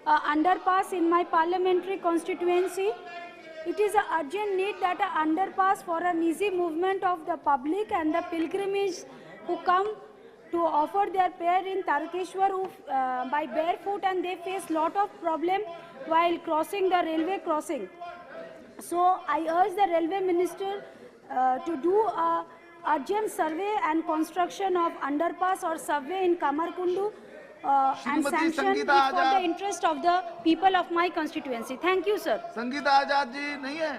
underpass in my parliamentary constituency. It is an urgent need that an underpass for an easy movement of the public and the pilgrimage who come to offer their prayer in Tarkeshwar by barefoot, and they face lot of problem while crossing the railway crossing. So I urge the railway minister to do a urgent survey and construction of underpass or subway in Kamarkundu and sanction it for the interest of the people of my constituency. Thank you, sir.
Sangeeta Azad ji नहीं है?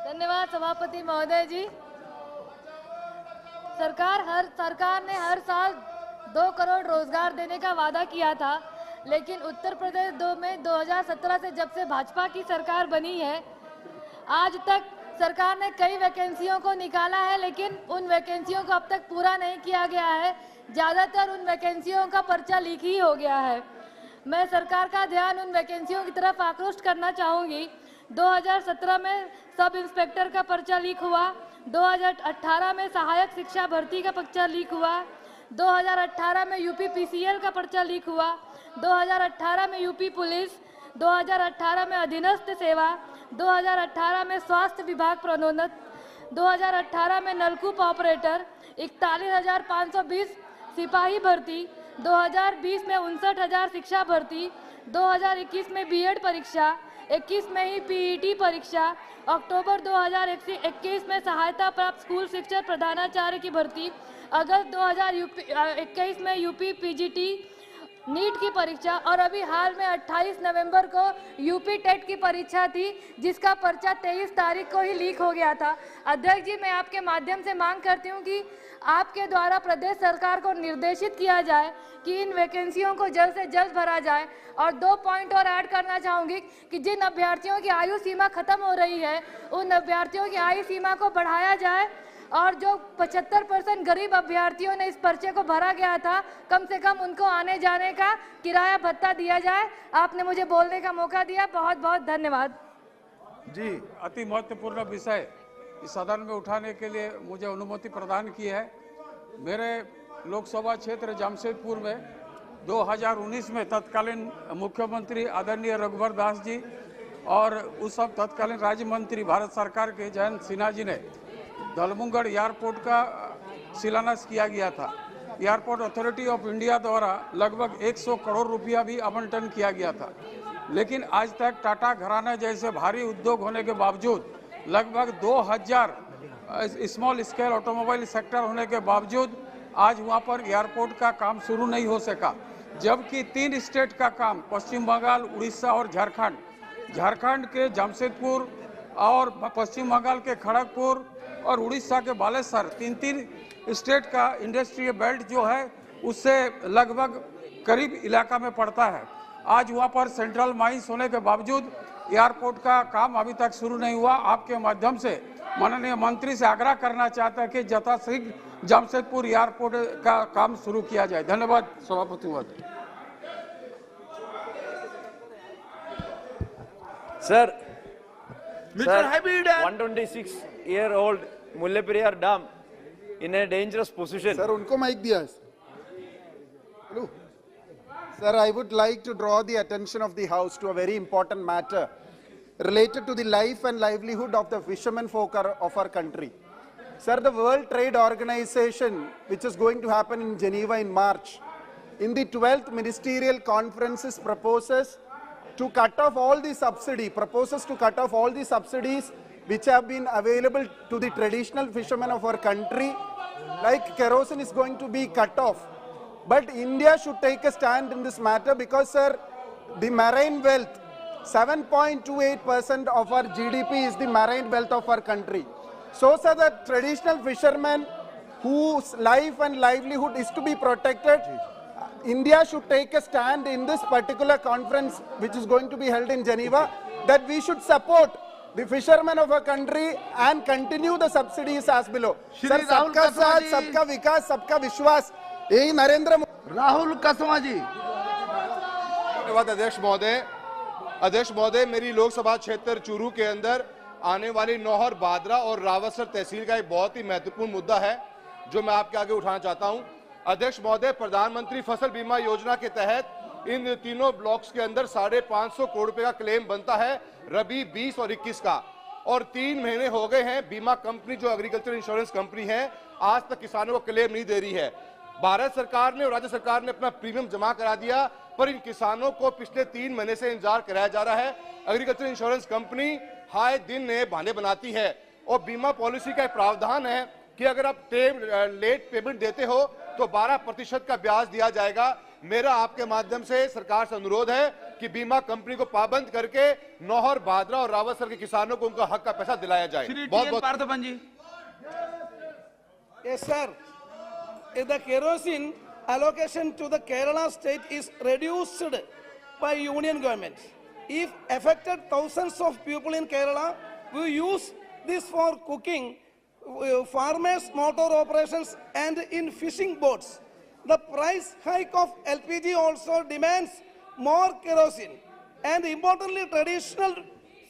धन्यवाद सभापति महोदय जी। सरकार ने हर साल 2 करोड़ रोजगार देने का वादा किया था, लेकिन उत्तर प्रदेश 2017 से जब से भाजपा की सरकार बनी है, आज तक सरकार ने कई वैकेंसियों को निकाला है, लेकिन उन वैकेंसियों को अब तक पूरा नहीं किया गया है। ज़्यादातर उन वैकेंसियों का पर्चा लीक ही हो गया है। मैं सरकार का ध्यान उन वैकेंसियों की तरफ आकृष्ट करना चाहूँगी। 2017 में सब इंस्पेक्टर का पर्चा लीक हुआ, 2018 में सहायक शिक्षा भर्ती का पर्चा लीक हुआ, 2018 में यूपी पीसीएल का पर्चा लीक हुआ, 2018 में यूपी पुलिस, 2018 में अधीनस्थ सेवा, 2018 में स्वास्थ्य विभाग प्रोन्नत, 2018 में नलकूप ऑपरेटर, 41,520 सिपाही भर्ती, 2020 में 59,000 शिक्षा भर्ती, 2021 में बीएड परीक्षा, 21 में ही पीईटी परीक्षा, अक्टूबर 2021 में सहायता प्राप्त स्कूल शिक्षक प्रधानाचार्य की भर्ती, अगस्त 2021 में यूपी पीजीटी नीट की परीक्षा और अभी हाल में 28 नवंबर को यूपी टेट की परीक्षा थी, जिसका पर्चा 23 तारीख को ही लीक हो गया था। अध्यक्ष जी, मैं आपके माध्यम से मांग करती हूं कि आपके द्वारा प्रदेश सरकार को निर्देशित किया जाए कि इन वैकेंसियों को जल्द से जल्द भरा जाए। और 2 पॉइंट और ऐड करना चाहूँगी कि जिन अभ्यर्थियों की आयु सीमा खत्म हो रही है, उन अभ्यर्थियों की आयु सीमा को बढ़ाया जाए और जो 75% गरीब अभ्यर्थियों ने इस पर्चे को भरा गया था, कम से कम उनको आने जाने का किराया भत्ता दिया जाए। आपने मुझे बोलने का मौका दिया, बहुत बहुत धन्यवाद।
जी, अति महत्वपूर्ण विषय इस सदन में उठाने के लिए मुझे अनुमति प्रदान की है। मेरे लोकसभा क्षेत्र जमशेदपुर में 2019 में तत्कालीन मुख्यमंत्री आदरणीय रघुवर दास जी और उस सब तत्कालीन राज्य मंत्री भारत सरकार के जयंत सिन्हा जी ने दलमुंगड़ एयरपोर्ट का शिलान्यास किया गया था। एयरपोर्ट अथॉरिटी ऑफ इंडिया द्वारा लगभग 100 करोड़ रुपया भी आवंटन किया गया था, लेकिन आज तक टाटा घराना जैसे भारी उद्योग होने के बावजूद, लगभग 2000 स्मॉल स्केल ऑटोमोबाइल सेक्टर होने के बावजूद आज वहां पर एयरपोर्ट का काम शुरू नहीं हो सका। जबकि 3 स्टेट का काम, पश्चिम बंगाल, उड़ीसा और झारखंड के जमशेदपुर और पश्चिम बंगाल के खड़गपुर और उड़ीसा के बालेश्वर, 3 स्टेट का इंडस्ट्रियल बेल्ट जो है उससे लगभग करीब इलाका में पड़ता है। आज वहां पर सेंट्रल माइंस होने के बावजूद एयरपोर्ट का काम अभी तक शुरू नहीं हुआ। आपके माध्यम से माननीय मंत्री से आग्रह करना चाहता है कि यथाशीघ्र जमशेदपुर एयरपोर्ट का काम शुरू किया जाए। धन्यवाद सभापति महोदय।
Sir, 126-year-old Mullaperiyar Dam in a dangerous position.
Sir, उनको माइक दिया है। Hello. Sir, I would like to draw the attention of the House to a very important matter related to the life and livelihood of the fishermen folk of our country. Sir, the World Trade Organization, which is going to happen in Geneva in March, in the 12th Ministerial Conference proposes to cut off all the subsidies which have been available to the traditional fishermen of our country, like kerosene is going to be cut off. But India should take a stand in this matter because, sir, the marine wealth, 7.28% of our GDP is the marine wealth of our country. So, sir, the traditional fishermen whose life and livelihood is to be protected, India should take a stand in this particular conference which is going to be held in Geneva, that we should support the fishermen of our country and continue the subsidies as below. Sir, सबका साथ, सबका विकास, सबका विश्वास, यही नरेंद्र
राहुल कसवा जी।
धन्यवाद अध्यक्ष महोदय, मेरी लोकसभा क्षेत्र चूरू के अंदर आने वाली नौहर, बादरा और रावतसर तहसील का एक बहुत ही महत्वपूर्ण मुद्दा है जो मैं आपके आगे उठाना चाहता हूं। अध्यक्ष महोदय, प्रधानमंत्री फसल बीमा योजना के तहत इन तीनों ब्लॉक्स के अंदर 550 करोड़ रुपए का क्लेम बनता है, रबी 20 और 21 का, और 3 महीने हो गए हैं बीमा कंपनी जो एग्रीकल्चर इंश्योरेंस कंपनी है आज तक किसानों को क्लेम नहीं दे रही है। भारत सरकार ने और राज्य सरकार ने अपना प्रीमियम जमा करा दिया, पर इन किसानों को पिछले 3 महीने से इंतजार कराया जा रहा है। एग्रीकल्चर इंश्योरेंस कंपनी हाय दिन नए बहाने बनाती है और बीमा पॉलिसी का एक प्रावधान है कि अगर आप लेट पेमेंट देते हो तो 12% का ब्याज दिया जाएगा। मेरा आपके माध्यम से सरकार से अनुरोध है कि बीमा कंपनी को पाबंद करके नौहर, बादरा और रावतसर के किसानों को उनका हक का पैसा दिलाया जाए। बहुत बहुत
Yes, sir. If the kerosene allocation to the Kerala state is reduced by union government, if affected thousands of people in Kerala will use this for cooking, farmers, motor operations and in fishing boats. The price hike of LPG also demands more kerosene, and importantly traditional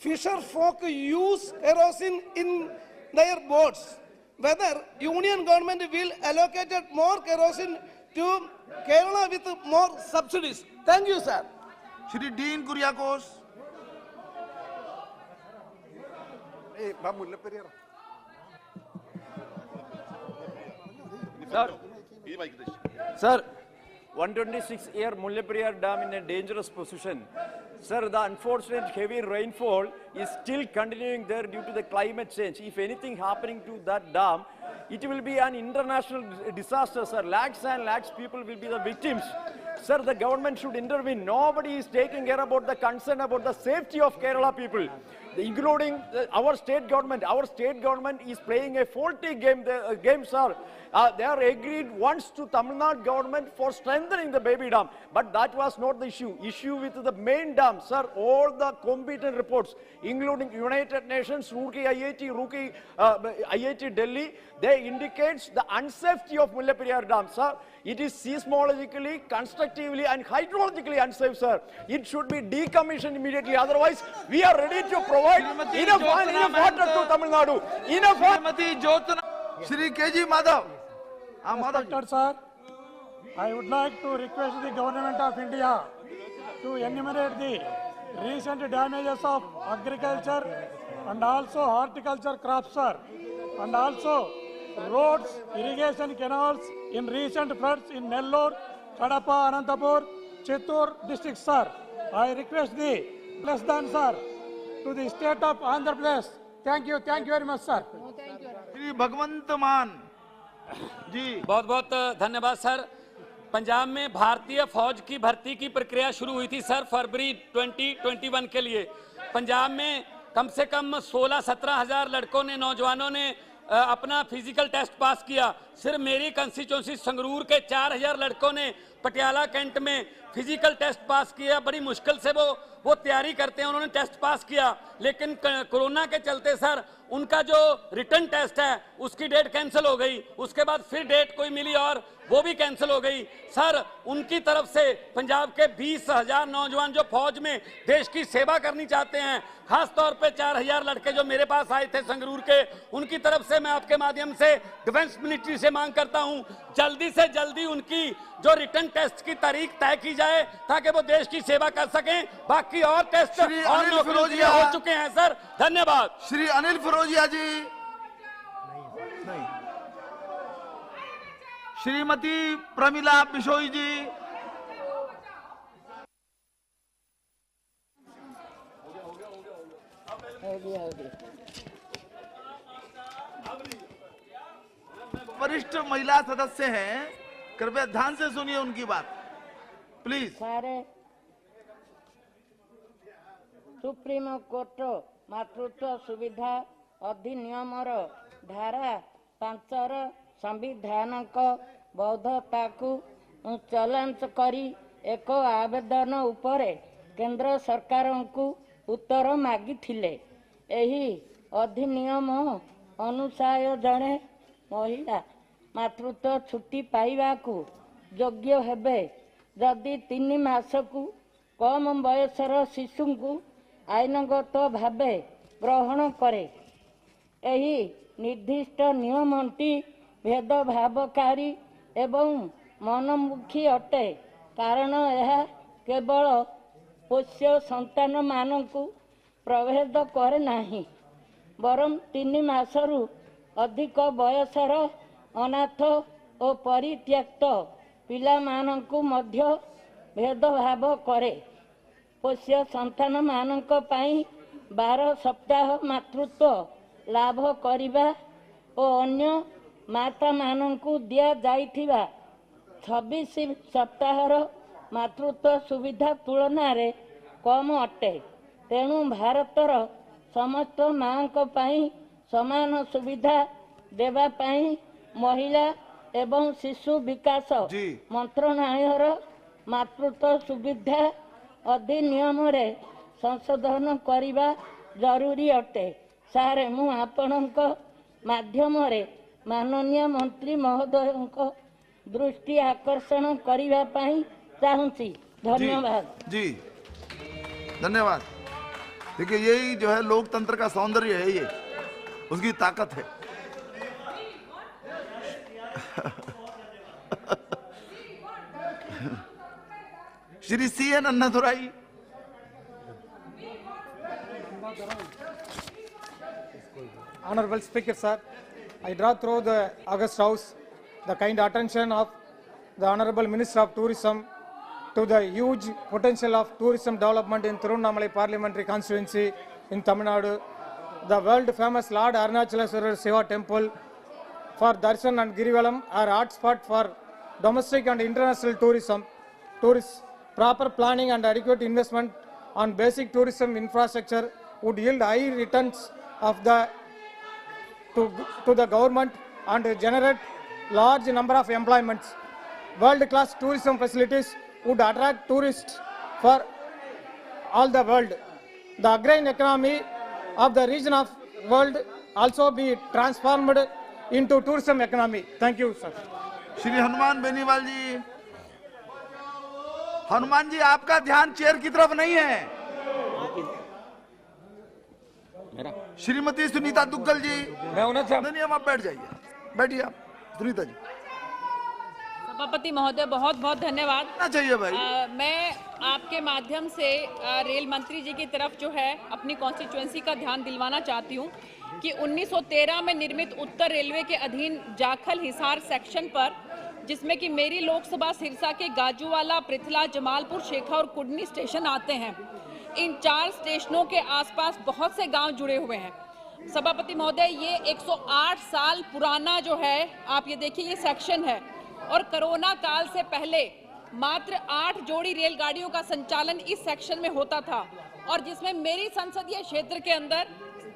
fisher folk use kerosene in their boats. Whether union government will allocate more kerosene to Kerala with more subsidies. Thank you, sir.
Shri Dean Kuriakos.
Sir, 126-year Mullaperiyar Dam in a dangerous position. Sir, the unfortunate heavy rainfall is still continuing there due to the climate change. If anything happening to that dam, it will be an international disaster, sir. Lakhs and lakhs people will be the victims. Sir, the government should intervene. Nobody is taking care about the concern about the safety of Kerala people, including our state government. Our state government is playing a faulty game, sir. They are agreed once to Tamil Nadu government for strengthening the baby dam, but that was not the issue. Issue with the main dam, sir. All the competent reports, including United Nations, Roorkee IIT, IIT Delhi, they indicates the unsafety of Mullaperiyar Dam, sir. It is seismologically, constructively, and hydrologically unsafe, sir. It should be decommissioned immediately. Otherwise, we are ready to provide enough water to Tamil Nadu. Enough water.
Shri KG Madhav.
Respected sir, I would like to request the Government of India to enumerate the recent damages of agriculture and also horticulture crops, sir, and also roads, irrigation canals in recent floods in Nellore, Kadapa, Anantapur, Chittoor districts, sir. I request the less than, sir, to the state of Andhra Pradesh. Thank you very much, sir.
Shri भगवंत मान जी,
बहुत बहुत धन्यवाद sir. Punjab में भारतीय फौज की भर्ती की प्रक्रिया शुरू हुई थी सर फरवरी 2021 के लिए। पंजाब में कम से कम 16-17 हजार लड़कों ने, नौजवानों ने अपना फिजिकल टेस्ट पास किया। सिर्फ मेरी कंस्टिट्यूंसी संगरूर के 4000 लड़कों ने पटियाला कैंट में फिजिकल टेस्ट पास किया। बड़ी मुश्किल से वो तैयारी करते हैं, उन्होंने टेस्ट पास किया, लेकिन कोरोना के चलते सर उनका जो रिटर्न टेस्ट है उसकी डेट कैंसिल हो गई। उसके बाद फिर डेट कोई मिली और वो भी कैंसिल हो गई। सर, उनकी तरफ से पंजाब के 20,000 नौजवान जो फौज में देश की सेवा करनी चाहते हैं, खास तौर पे 4000 लड़के जो मेरे पास आए थे संगरूर के, उनकी तरफ से मैं आपके माध्यम से डिफेंस मिनिस्ट्री से मांग करता हूं, जल्दी से जल्दी उनकी जो रिटर्न टेस्ट की तारीख तय की जाए ताकि वो देश की सेवा कर सकें। बाकी और टेस्ट और नौकरियां हो चुके हैं सर। धन्यवाद।
श्री अनिल फिरोजिया जी। श्रीमती प्रमिला बिशोई जी। वरिष्ठ महिला सदस्य हैं, कृपया ध्यान से सुनिए उनकी बात, प्लीज।
सुप्रीम कोर्ट मातृत्व सुविधा अधिनियमर धारा 5 संविधान बौद्धता को चैलेंज करी एक आवेदन उपरे केंद्र सरकार को उत्तर मागी थिले। एही अधिनियम अनुसार जड़े महिला मातृत्व छुट्टी पाइबा को योग्य हेबे जदि 3 मास को कम बयसर शिशु को आईनगत भावे ग्रहण करे। एही निर्दिष्ट नियमटी भेदभावकारी एवं मनमुखी अटे, कारण यह केवल पोष्य संतान मानकु प्रभेद करे नाही, बरं 3 मासरू अधिक बयसर अनाथ और परित्यक्त पिला मानकु मध्य भेदभाव करे। पोष्य संतान मानक पाई 12 सप्ताह मातृत्व लाभ करिबा और अन्य माता मानकु दिया जाइथिबा 26 सप्ताहर मातृत्व सुविधा तुलना रे कम अटे। तेणु भारतर समस्त माँ पाई समान सुविधा देवा पाई महिला एवं शिशु विकास मंत्रालयर मातृत्व सुविधा अधिनियम रे संशोधन करिबा जरूरी अटे। सारे मु आपणक माध्यम रे माननीय मंत्री महोदय दृष्टि आकर्षण करिबा पाई चाहूँगी। धन्यवाद
जी, धन्यवाद। देखिए, यही जो है लोकतंत्र का सौंदर्य है, ये उसकी ताकत है। Shri CN Annadurai.
Honorable Speaker, sir, I draw through the August House the kind attention of the Honorable Minister of Tourism to the huge potential of tourism development in Tirunnamalai Parliamentary Constituency in Tamil Nadu. The world famous Lord Arunachaleswarar Shiva Temple for Darshan and Girivalam are hotspot for domestic and international tourism. Proper planning and adequate investment on basic tourism infrastructure would yield high returns of to the government and generate large number of employments. World-class tourism facilities would attract tourists for all the world. The agrarian economy of the region of world also be transformed into tourism economy. Thank you, sir.
Shri Hanuman Beniwal जी, हनुमान जी आपका ध्यान chair की तरफ नहीं है। श्रीमती सुनीता दुग्गल जी, नहीं आप बैठ जाइए, बैठिए आप। सुनीता जी।
सभापति महोदय बहुत बहुत धन्यवाद।
चाहिए भाई।
मैं आपके माध्यम से रेल मंत्री जी की तरफ जो है अपनी कॉन्स्टिट्यूएंसी का ध्यान दिलवाना चाहती हूँ कि 1913 में निर्मित उत्तर रेलवे के अधीन जाखल हिसार सेक्शन पर, जिसमें कि मेरी लोकसभा सिरसा के गाजूवाला, पृथला, जमालपुर, शेखा और कुडनी स्टेशन आते हैं, इन 4 स्टेशनों के आसपास बहुत से गांव जुड़े हुए हैं। सभापति महोदय, ये 108 साल पुराना जो है, आप ये देखिए, ये सेक्शन है और कोरोना काल से पहले मात्र 8 जोड़ी रेलगाड़ियों का संचालन इस सेक्शन में होता था और जिसमें मेरी संसदीय क्षेत्र के अंदर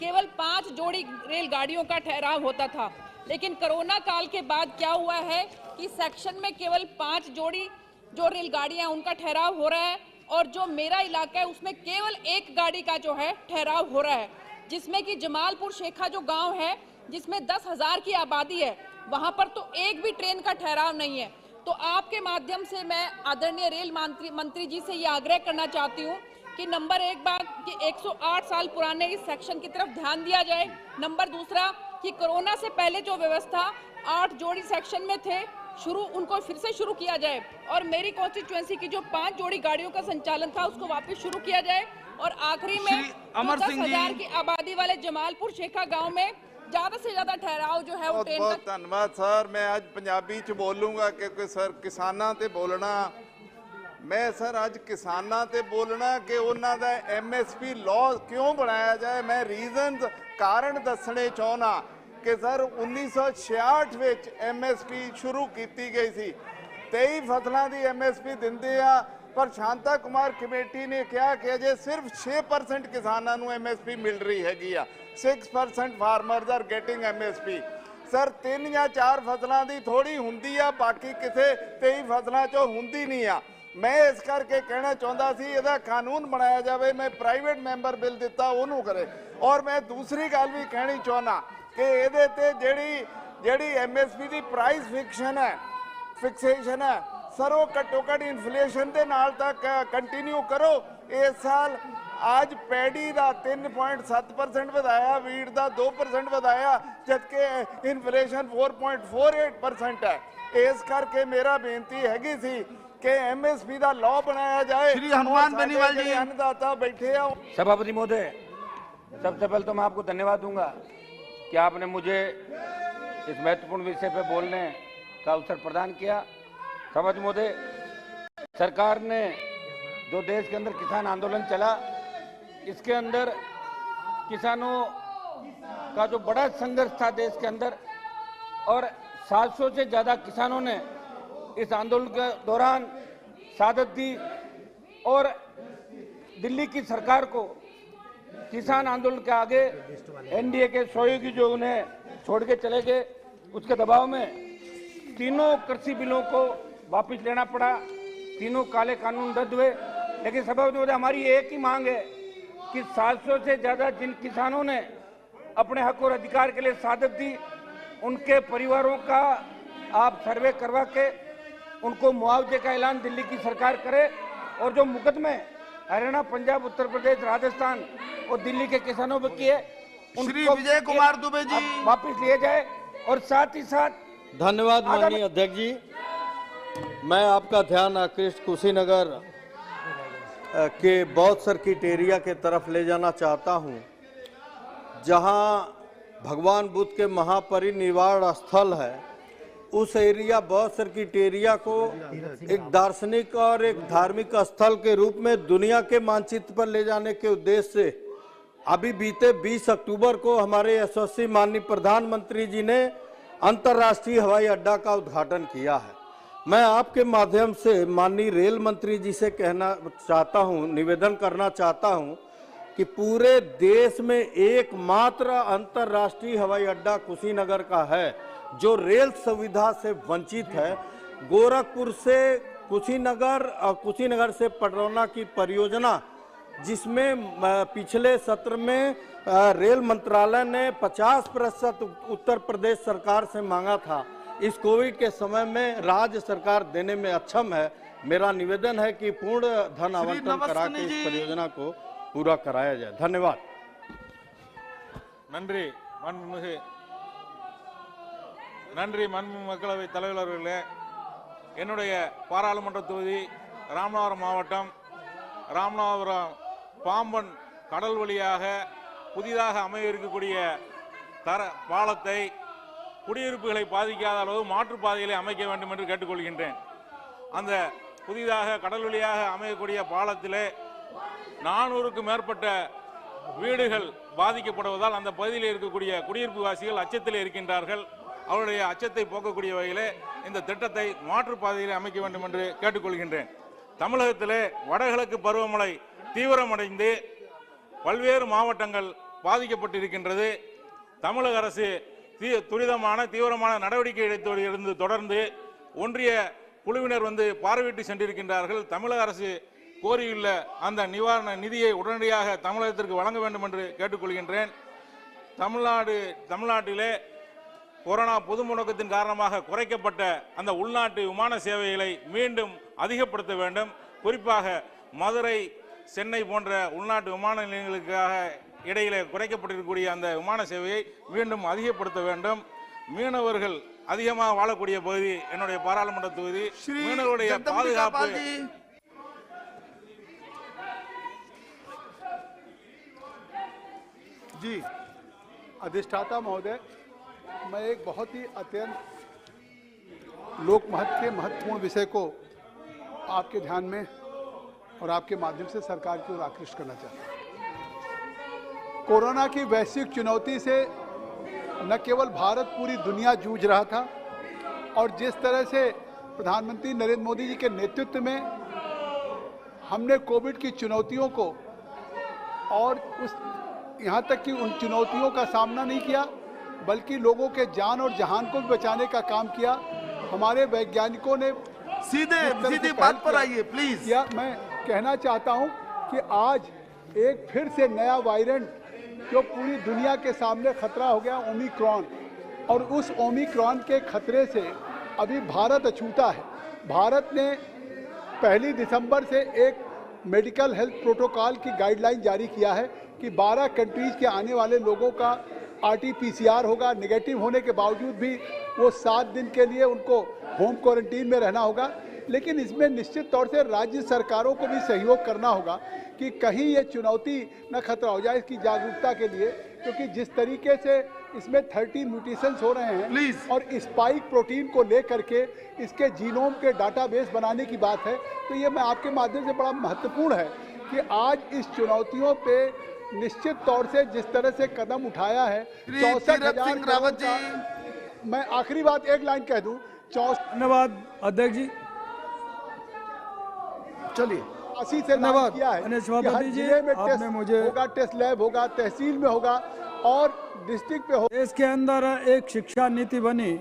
केवल 5 जोड़ी रेलगाड़ियों का ठहराव होता था। लेकिन कोरोना काल के बाद क्या हुआ है कि सेक्शन में केवल 5 जोड़ी जो रेलगाड़ियां उनका ठहराव हो रहा है और जो मेरा इलाका है उसमें केवल 1 गाड़ी का जो है ठहराव हो रहा है, जिसमें कि जमालपुर शेखा जो गांव है जिसमें 10,000 की आबादी है, वहां पर तो एक भी ट्रेन का ठहराव नहीं है। तो आपके माध्यम से मैं आदरणीय रेल मंत्री जी से ये आग्रह करना चाहती हूँ कि नंबर 1 बात कि 108 साल पुराने इस सेक्शन की तरफ ध्यान दिया जाए। नंबर 2 कि कोरोना से पहले जो व्यवस्था 8 जोड़ी सेक्शन में थे उनको फिर से शुरू किया जाए और मेरी कॉन्स्टिट्यूएंसी की जो 5 जोड़ी गाड़ियों का संचालन था उसको वापस शुरू किया जाए और आखिरी में 10,000 की आबादी वाले जमालपुर शेखा गाँव में ज्यादा से ज्यादा ठहराव जो है वो ट्रेन
बहुत धन्यवाद सर। मैं आज पंजाबी च बोलूंगा क्योंकि सर किसानां ते बोलना, मैं सर आज किसानां ते बोलना कि उन्हां दा MSP लॉ क्यों बनाया जाए। मैं रीजन कारण दसने चाहना कि सर 1966 विच MSP शुरू की गई सी, 23 फसलों की MSP दिंदे आ, पर शांता कुमार कमेटी ने कहा कि अजे सिर्फ 6% किसानों को MSP मिल रही हैगी आ, 6% farmers are getting MSP। Sir 3 या 4 फसलों की थोड़ी हुंदी आ, बाकी किसी 23 फसलों चो हुंदी नहीं आ। मैं इस करके कहना चाहता सी इहदा कानून बनाया जाए। मैं प्राइवेट मैंबर बिल दिता उन्होंने करे और मैं दूसरी गल भी कहनी चाहना कि इहदे ते जेड़ी MSP की प्राइस फिक्सेशन है सर वो घट्टो घट इन्फ्लेशन के नाल तक कंटिन्यू करो। इस साल आज पैडी का 3.7% ਵਧਾਇਆ, वीट का 2% ਵਧਾਇਆ, जबकि इन्फ्लेशन 4.48% है। इस करके मेरा बेनती हैगी सी कि MSP का लॉ बनाया जाए।
श्री हनुमान बेनीवाल जी
अन्नदाता बैठे हो।
सभापति महोदय, सबसे पहले तो मैं आपको धन्यवाद दूंगा कि आपने मुझे इस महत्वपूर्ण विषय पर बोलने का अवसर प्रदान किया। सभापति महोदय, सरकार ने जो देश के अंदर किसान आंदोलन चला, इसके अंदर किसानों का जो बड़ा संघर्ष था देश के अंदर और 700 से ज़्यादा किसानों ने इस आंदोलन के दौरान शहादत दी और दिल्ली की सरकार को किसान आंदोलन के आगे NDA के सहयोगी जो उन्हें छोड़ के चले गए, उसके दबाव में तीनों कृषि बिलों को वापस लेना पड़ा, तीनों काले कानून रद्द हुए। लेकिन सभापति महोदय, हमारी एक ही मांग है कि 700 से ज़्यादा जिन किसानों ने अपने हक और अधिकार के लिए शहादत दी, उनके परिवारों का आप सर्वे करवा के उनको मुआवजे का ऐलान दिल्ली की सरकार करे और जो मुकदमे हरियाणा, पंजाब, उत्तर प्रदेश, राजस्थान और दिल्ली के किसानों पर किए
उनको विजय कुमार दुबे जी
वापस लिए जाए। और साथ ही साथ
धन्यवाद माननीय अध्यक्ष जी। मैं आपका ध्यान आकृष्ट कुशीनगर के बौद्ध सर्किट एरिया के तरफ ले जाना चाहता हूं, जहां भगवान बुद्ध के महापरिनिर्वाण स्थल है, उस एरिया बहुत सर्किट एरिया को एक दार्शनिक और एक धार्मिक स्थल के रूप में दुनिया के मानचित्र पर ले जाने के उद्देश्य से अभी बीते 20 अक्टूबर को हमारे यशस्वी माननीय प्रधानमंत्री जी ने अंतर्राष्ट्रीय हवाई अड्डा का उद्घाटन किया है। मैं आपके माध्यम से माननीय रेल मंत्री जी से कहना चाहता हूं, निवेदन करना चाहता हूं कि पूरे देश में एकमात्र अंतर्राष्ट्रीय हवाई अड्डा कुशीनगर का है जो रेल सुविधा से वंचित है। गोरखपुर से कुशीनगर और कुशीनगर से पटरौना की परियोजना, जिसमें पिछले सत्र में रेल मंत्रालय ने 50% उत्तर प्रदेश सरकार से मांगा था, इस कोविड के समय में राज्य सरकार देने में अक्षम है। मेरा निवेदन है कि पूर्ण धन आवंटन करा के इस परियोजना को पूरा कराया जाए। धन्यवाद।
நன்றி மாண்புமிகு மக்களவை தலைவர் அவர்களே. என்னுடைய பாராளுமன்ற தொகுதி ராமநாதபுரம் மாவட்டம், ராமநாதபுரம் பாம்பன் கடல் வழியாக புதிதாக அமைய இருக்கக்கூடிய பாலத்தை குடியிருப்புகளை பாதிக்காத அளவு மாற்றுப்பாதைகளை அமைக்க வேண்டும் என்று கேட்டுக்கொள்கின்றேன். அந்த புதிதாக கடல் வழியாக அமையக்கூடிய பாலத்திலே 400க்கும் மேற்பட்ட வீடுகள் பாதிக்கப்படுவதால் அந்த பகுதியில் இருக்கக்கூடிய குடியிருப்பு வாசிகள் அச்சத்தில் இருக்கின்றார்கள். அவருடைய அச்சத்தை போக்கக்கூடிய வகையிலே இந்த திட்டத்தை மாற்றுப்பாதையிலே அமைக்க வேண்டும் என்று கேட்டுக்கொள்கின்றேன். தமிழகத்திலே வடகிழக்கு பருவமழை தீவிரமடைந்து பல்வேறு மாவட்டங்கள் பாதிக்கப்பட்டிருக்கின்றது. தமிழக அரசு தீவிரமான நடவடிக்கை எடுத்து தொடர்ந்து ஒன்றிய குழுவினர் வந்து பார்வையிட்டு சென்றிருக்கின்றார்கள். தமிழக அரசு கோரியுள்ள அந்த நிவாரண நிதியை உடனடியாக தமிழகத்திற்கு வழங்க வேண்டும் என்று கேட்டுக்கொள்கின்றேன். தமிழ்நாட்டிலே கொரோனா பொது முடக்கத்தின் காரணமாக குறைக்கப்பட்ட அந்த உள்நாட்டு விமான சேவைகளை மீண்டும் அதிகப்படுத்த வேண்டும். குறிப்பாக மதுரை, சென்னை போன்ற உள்நாட்டு விமான நிலையங்களுக்காக இடையிலே குறைக்கப்பட்டிருக்கக்கூடிய அந்த விமான சேவையை மீண்டும் அதிகப்படுத்த வேண்டும். மீனவர்கள் அதிகமாக வாழக்கூடிய பகுதி என்னுடைய பாராளுமன்ற தொகுதி. மீனவருடைய பாதுகாப்பு
जी अधिष्ठाता महोदय, मैं एक बहुत ही अत्यंत लोकमत के महत्वपूर्ण विषय को आपके ध्यान में और आपके माध्यम से सरकार की ओर आकृष्ट करना चाहता हूँ। कोरोना की वैश्विक चुनौती से न केवल भारत, पूरी दुनिया जूझ रहा था और जिस तरह से प्रधानमंत्री नरेंद्र मोदी जी के नेतृत्व में हमने कोविड की चुनौतियों को और यहाँ तक कि उन चुनौतियों का सामना नहीं किया बल्कि लोगों के जान और जहान को भी बचाने का काम किया। हमारे वैज्ञानिकों ने
सीधे बात पर आइए प्लीज।
या मैं कहना चाहता हूँ कि आज एक फिर से नया वायरेंट जो पूरी दुनिया के सामने खतरा हो गया, ओमिक्रॉन, और उस ओमिक्रॉन के खतरे से अभी भारत अछूता है। भारत ने 1 दिसंबर से एक मेडिकल हेल्थ प्रोटोकॉल की गाइडलाइन जारी किया है कि 12 कंट्रीज के आने वाले लोगों का RT-PCR होगा। नेगेटिव होने के बावजूद भी वो 7 दिन के लिए उनको होम क्वारंटीन में रहना होगा। लेकिन इसमें निश्चित तौर से राज्य सरकारों को भी सहयोग करना होगा कि कहीं ये चुनौती न खतरा हो जाए, इसकी जागरूकता के लिए, क्योंकि जिस तरीके से इसमें 30 म्यूटेशंस हो रहे हैं और स्पाइक प्रोटीन को लेकर के इसके जीनोम के डाटाबेस बनाने की बात है, तो ये मैं आपके माध्यम से बड़ा महत्वपूर्ण है कि आज इस चुनौतियों पे निश्चित तौर से जिस तरह से कदम उठाया है 64,000 रावत जी। मैं आखिरी बात एक लाइन कह दूं।
धन्यवाद अध्यक्ष जी।
चलिए 80 से धन्यवाद किया है कि हर जिले में टेस्ट होगा, टेस्ट लैब होगा, तहसील में होगा और डिस्ट्रिक्ट पे होगा।
देश के अंदर एक शिक्षा नीति बनी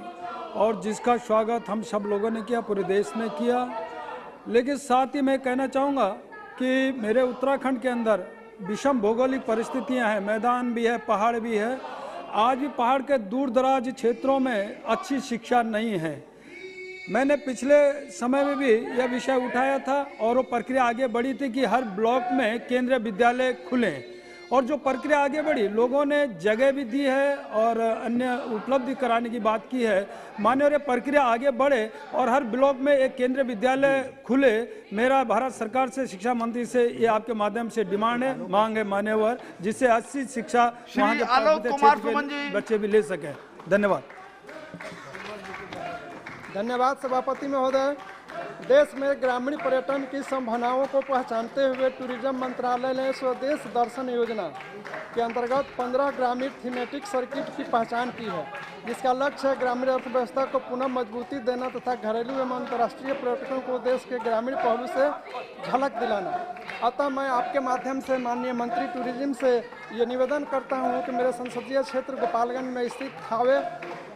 और जिसका स्वागत हम सब लोगों ने किया, पूरे देश ने किया। लेकिन साथ ही मैं कहना चाहूँगा कि मेरे उत्तराखंड के अंदर विषम भौगोलिक परिस्थितियां हैं, मैदान भी है, पहाड़ भी है। आज भी पहाड़ के दूर दराज क्षेत्रों में अच्छी शिक्षा नहीं है। मैंने पिछले समय में भी यह विषय उठाया था और वो प्रक्रिया आगे बढ़ी थी कि हर ब्लॉक में केंद्रीय विद्यालय खुलें और जो प्रक्रिया आगे बढ़ी, लोगों ने जगह भी दी है और अन्य उपलब्धि कराने की बात की है। मान्य और ये प्रक्रिया आगे बढ़े और हर ब्लॉक में एक केंद्रीय विद्यालय खुले। मेरा भारत सरकार से, शिक्षा मंत्री से ये आपके माध्यम से डिमांड है, मांग है मान्यवर, जिससे अच्छी शिक्षा वहाँ के बच्चे भी ले सकें। धन्यवाद।
धन्यवाद सभापति महोदय। देश में ग्रामीण पर्यटन की संभावनाओं को पहचानते हुए टूरिज्म मंत्रालय ने स्वदेश दर्शन योजना के अंतर्गत 15 ग्रामीण थीमेटिक सर्किट की पहचान की है, जिसका लक्ष्य है ग्रामीण अर्थव्यवस्था को पुनः मजबूती देना तथा घरेलू एवं अंतर्राष्ट्रीय पर्यटकों को देश के ग्रामीण पहलू से झलक दिलाना। अतः मैं आपके माध्यम से माननीय मंत्री टूरिज्म से ये निवेदन करता हूँ कि मेरे संसदीय क्षेत्र गोपालगंज में स्थित थावे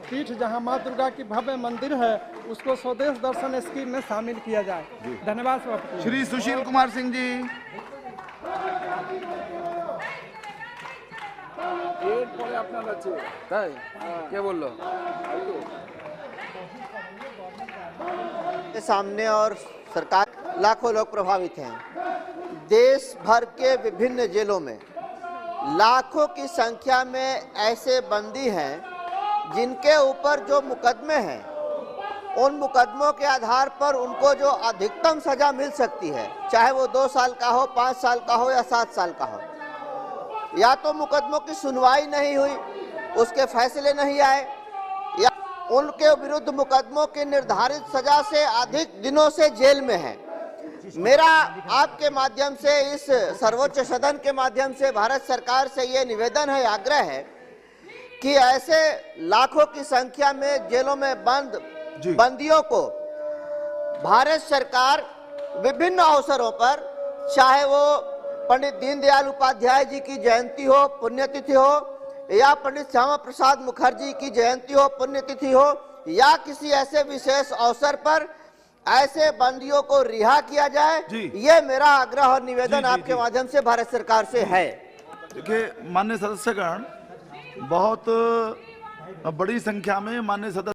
पीठ, जहां मां दुर्गा की भव्य मंदिर है, उसको स्वदेश दर्शन स्कीम में शामिल किया जाए। धन्यवाद सभापति।
श्री सुशील कुमार सिंह जी।
क्या बोल लो
के सामने और सरकार, लाखों लोग प्रभावित हैं। देश भर के विभिन्न जेलों में लाखों की संख्या में ऐसे बंदी हैं जिनके ऊपर जो मुकदमे हैं, उन मुकदमों के आधार पर उनको जो अधिकतम सजा मिल सकती है, चाहे वो 2 साल का हो, 5 साल का हो या 7 साल का हो, या तो मुकदमों की सुनवाई नहीं हुई, उसके फैसले नहीं आए, या उनके विरुद्ध मुकदमों की निर्धारित सजा से अधिक दिनों से जेल में है। मेरा आपके माध्यम से, इस सर्वोच्च सदन के माध्यम से भारत सरकार से ये निवेदन है, आग्रह है कि ऐसे लाखों की संख्या में जेलों में बंद बंदियों को भारत सरकार विभिन्न अवसरों पर, चाहे वो पंडित दीनदयाल उपाध्याय जी की जयंती हो, पुण्यतिथि हो, या पंडित श्यामा प्रसाद मुखर्जी की जयंती हो, पुण्यतिथि हो, या किसी ऐसे विशेष अवसर पर ऐसे बंदियों को रिहा किया जाए, ये मेरा आग्रह और निवेदन आपके माध्यम से भारत सरकार से है।
देखिए माननीय सदस्यगण, बहुत बड़ी संख्या में माननीय सदस्य